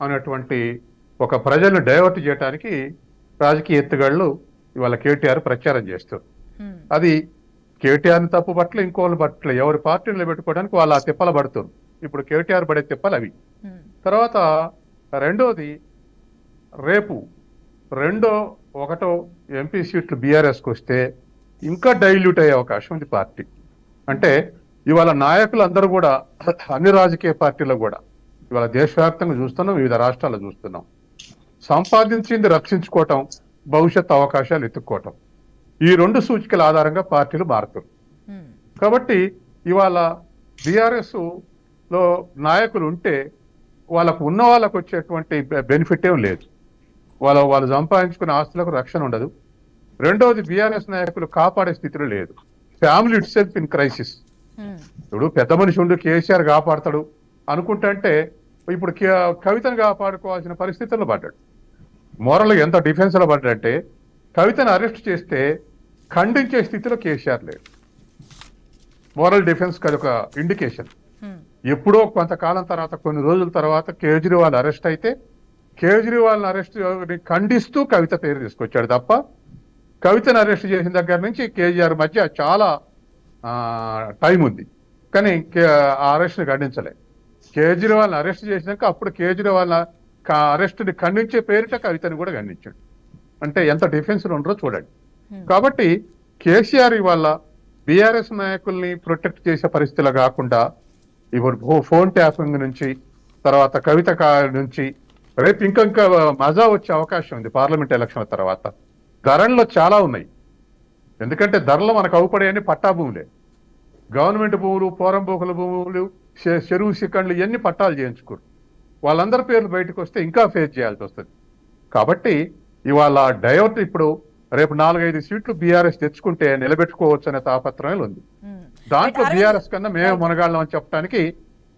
అనేటువంటి ఒక ప్రజలను డైవర్ట్ చేయడానికి రాజకీయ ఎత్తుగడలు ఇవాళ కేటీఆర్ ప్రచారం చేస్తారు. అది కేటీఆర్ని తప్పు పట్ల ఇంకోళ్ళు పట్ల ఎవరి పార్టీని నిలబెట్టుకోవడానికి వాళ్ళు ఆ తిప్పలు పడుతున్నారు. ఇప్పుడు కేటీఆర్ పడే తిప్పలు అవి. తర్వాత రెండోది, రేపు 2-1 ఎంపీ సీట్లు బీఆర్ఎస్కి వస్తే ఇంకా డైల్యూట్ అయ్యే అవకాశం ఉంది పార్టీ. అంటే ఇవాళ నాయకులు అందరూ కూడా అన్ని రాజకీయ పార్టీలు కూడా ఇవాళ దేశవ్యాప్తంగా చూస్తున్నాం, వివిధ రాష్ట్రాల్లో చూస్తున్నాం, సంపాదించింది రక్షించుకోవటం, భవిష్యత్ అవకాశాలు ఎత్తుక్కోవటం, ఈ 2 సూచికల ఆధారంగా పార్టీలు మారుతారు. కాబట్టి ఇవాళ బీఆర్ఎస్ లో నాయకులు ఉంటే వాళ్ళకు ఉన్న వాళ్ళకు వచ్చేటువంటి బెనిఫిట్ ఏం లేదు. వాళ్ళు సంపాదించుకునే ఆస్తులకు రక్షణ ఉండదు. రెండోది, బీఆర్ఎస్ నాయకులు కాపాడే స్థితిలో లేదు. Family it self in crisis. ఇప్పుడు పెద్ద మనిషి ఉండి కేసీఆర్ కాపాడతాడు అనుకుంటే ఇప్పుడు కవితను కాపాడుకోవాల్సిన పరిస్థితుల్లో పడ్డాడు. మోరల్ ఎంత డిఫెన్స్ లో పడ్డాడంటే కవితను అరెస్ట్ చేస్తే ఖండించే స్థితిలో కేసీఆర్ లేడు. మోరల్ డిఫెన్స్ అది ఒక ఇండికేషన్. ఎప్పుడో కొంతకాలం తర్వాత, కొన్ని రోజుల తర్వాత కేజ్రీవాల్ అరెస్ట్ అయితే కేజ్రీవాల్ అరెస్ట్ ఖండిస్తూ కవిత పేరు తీసుకొచ్చాడు తప్ప కవితను అరెస్ట్ చేసిన దగ్గర నుంచి కేజీఆర్ మధ్య చాలా టైం ఉంది. కానీ ఆ అరెస్ట్ని ఖండించలే. కేజ్రీవాల్ని అరెస్ట్ చేసినాక అప్పుడు కేజ్రీవాల్ అరెస్ట్ని ఖండించే పేరిట కవితను కూడా ఖండించాడు. అంటే ఎంత డిఫెన్స్లో ఉండరో చూడండి. కాబట్టి కేసీఆర్ ఇవాళ బీఆర్ఎస్ నాయకుల్ని ప్రొటెక్ట్ చేసే పరిస్థితులు కాకుండా ఇప్పుడు ఫోన్ ట్యాపింగ్ నుంచి, తర్వాత కవిత నుంచి రేపు ఇంకా మజా వచ్చే అవకాశం ఉంది పార్లమెంట్ ఎలక్షన్ తర్వాత. ధరల్లో చాలా ఉన్నాయి. ఎందుకంటే ధరలు మనకు అవుపడేయని పట్టా భూములే, గవర్నమెంట్ భూములు, పోరంబోకుల భూములు, చెరువు సికండ్లు ఇవన్నీ పట్టాలు చేయించుకోరు. వాళ్ళందరి పేర్లు బయటకు వస్తే ఇంకా ఫేస్ చేయాల్సి వస్తుంది. కాబట్టి ఇవాళ డైవర్ట్ ఇప్పుడు రేపు 4-5 సీట్లు బీఆర్ఎస్ తెచ్చుకుంటే నిలబెట్టుకోవచ్చు అనే తాపత్రయం ఉంది. దాంట్లో బీఆర్ఎస్ కన్నా మేమే మునగాళ్ళం అని చెప్పడానికి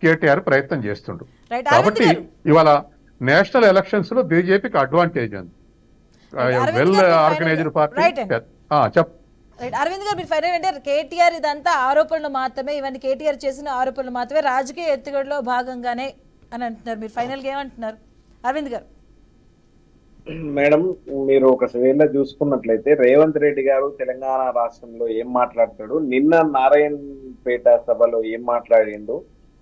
కేటీఆర్ ప్రయత్నం చేస్తుండ్రు. కాబట్టి ఇవాళ నేషనల్ ఎలక్షన్స్ లో బీజేపీకి అడ్వాంటేజ్ ఉంది. Well organised party. అరవింద్ గారు, మీరు ఫైనల్ అంటే కేటీఆర్ ఇదంతా ఆరోపణలు మాత్రమే, ఇవన్నీ కేటీఆర్ చేసిన ఆరోపణలు మాత్రమే, రాజకీయ ఎత్తుగడలో భాగంగానే అని అంటున్నారు. మీరు ఫైనల్ గా ఏమంటున్నారు అరవింద్ గారు? మేడం, మీరు ఒకవేళ చూసుకున్నట్లయితే రేవంత్ రెడ్డి గారు తెలంగాణ రాష్ట్రంలో ఏం మాట్లాడతాడు, నిన్న నారాయణపేట సభలో ఏం మాట్లాడిండు,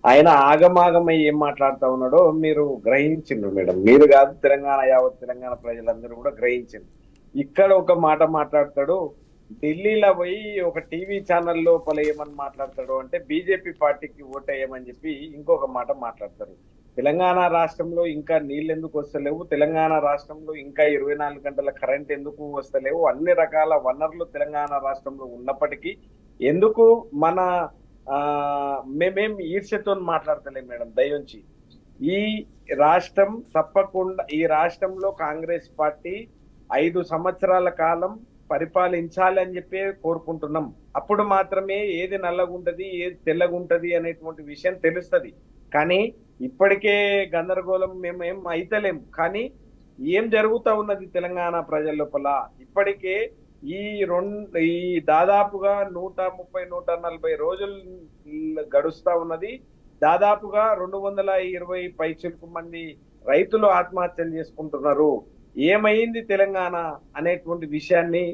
ఆయన ఆగమాగమై ఏం మాట్లాడుతా ఉన్నాడో మీరు గ్రహించిండ్రు మేడం. మీరు కాదు, యావత్ తెలంగాణ ప్రజలందరూ కూడా గ్రహించిండ్రు. ఇక్కడ ఒక మాట మాట్లాడతాడు, ఢిల్లీలో పోయి ఒక టీవీ ఛానల్ లోపల ఏమని మాట్లాడతాడు అంటే బీజేపీ పార్టీకి ఓటేయమని చెప్పి ఇంకొక మాట మాట్లాడతారు. తెలంగాణ రాష్ట్రంలో ఇంకా నీళ్ళు ఎందుకు వస్తలేవు, తెలంగాణ రాష్ట్రంలో ఇంకా 24 గంటల కరెంట్ ఎందుకు వస్తలేవు, అన్ని రకాల వనరులు తెలంగాణ రాష్ట్రంలో ఉన్నప్పటికీ ఎందుకు మన మేమేం ఈర్ష్యతో మాట్లాడతలేం మేడం. దయించి ఈ రాష్ట్రం తప్పకుండా, ఈ రాష్ట్రంలో కాంగ్రెస్ పార్టీ 5 సంవత్సరాల కాలం పరిపాలించాలి అని చెప్పి కోరుకుంటున్నాం. అప్పుడు మాత్రమే ఏది నల్లగుంటది ఏది తెల్లగుంటది అనేటువంటి విషయం తెలుస్తుంది. కానీ ఇప్పటికే గందరగోళం మేమేం అయితలేం. కానీ ఏం జరుగుతా ఉన్నది తెలంగాణ ప్రజల లోపల ఇప్పటికే ఈ దాదాపుగా 130-140 రోజులు గడుస్తా ఉన్నది. దాదాపుగా 220 పైచిలకు మంది రైతులు ఆత్మహత్యలు చేసుకుంటున్నారు. ఏమైంది తెలంగాణ అనేటువంటి విషయాన్ని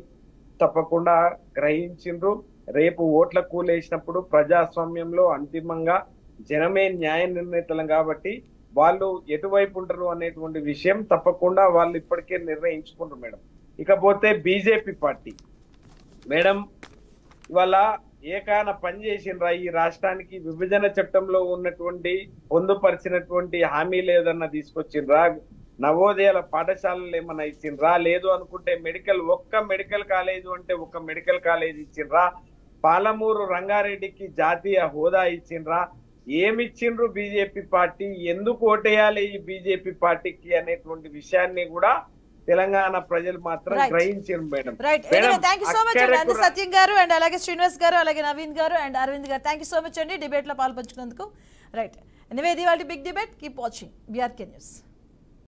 తప్పకుండా గ్రహించిండ్రు. రేపు ఓట్ల కూలేసినప్పుడు ప్రజాస్వామ్యంలో అంతిమంగా జనమే న్యాయ నిర్ణేతలం కాబట్టి వాళ్ళు ఎటువైపు ఉంటారు అనేటువంటి విషయం తప్పకుండా వాళ్ళు ఇప్పటికే నిర్ణయించుకుంటారు మేడం. ఇకపోతే బీజేపీ పార్టీ మేడం, ఇవాళ ఏకాన పనిచేసిండ్రా ఈ రాష్ట్రానికి? విభజన చట్టంలో ఉన్నటువంటి పొందుపరిచినటువంటి హామీలు ఏదన్నా తీసుకొచ్చిండ్రా? నవోదయాల పాఠశాలలు ఏమన్నా ఇచ్చిండ్రా? లేదు అనుకుంటే ఒక్క మెడికల్ కాలేజ్ అంటే ఒక మెడికల్ కాలేజ్ ఇచ్చిండ్రా? పాలమూరు రంగారెడ్డికి జాతీయ హోదా ఇచ్చిండ్రా? ఏమిచ్చిండ్రు బీజేపీ పార్టీ? ఎందుకు ఓటేయాలి ఈ బీజేపీ పార్టీకి అనేటువంటి విషయాన్ని కూడా తెలంగాణ ప్రజలు మాత్రం గ్రహించారు madam. Thank you so much అండి సత్యం గారు, అండ్ అలాగే శ్రీనివాస్ గారు, అలాగే నవీన్ గారు అండ్ అరవింద్ గారు. థ్యాంక్ యూ సో మచ్ అండి డిబేట్ లో పాల్పంచుకున్నందుకు. రైట్, ఎనీవే ఇది వాళ్ళ big debate. Keep watching BRK news.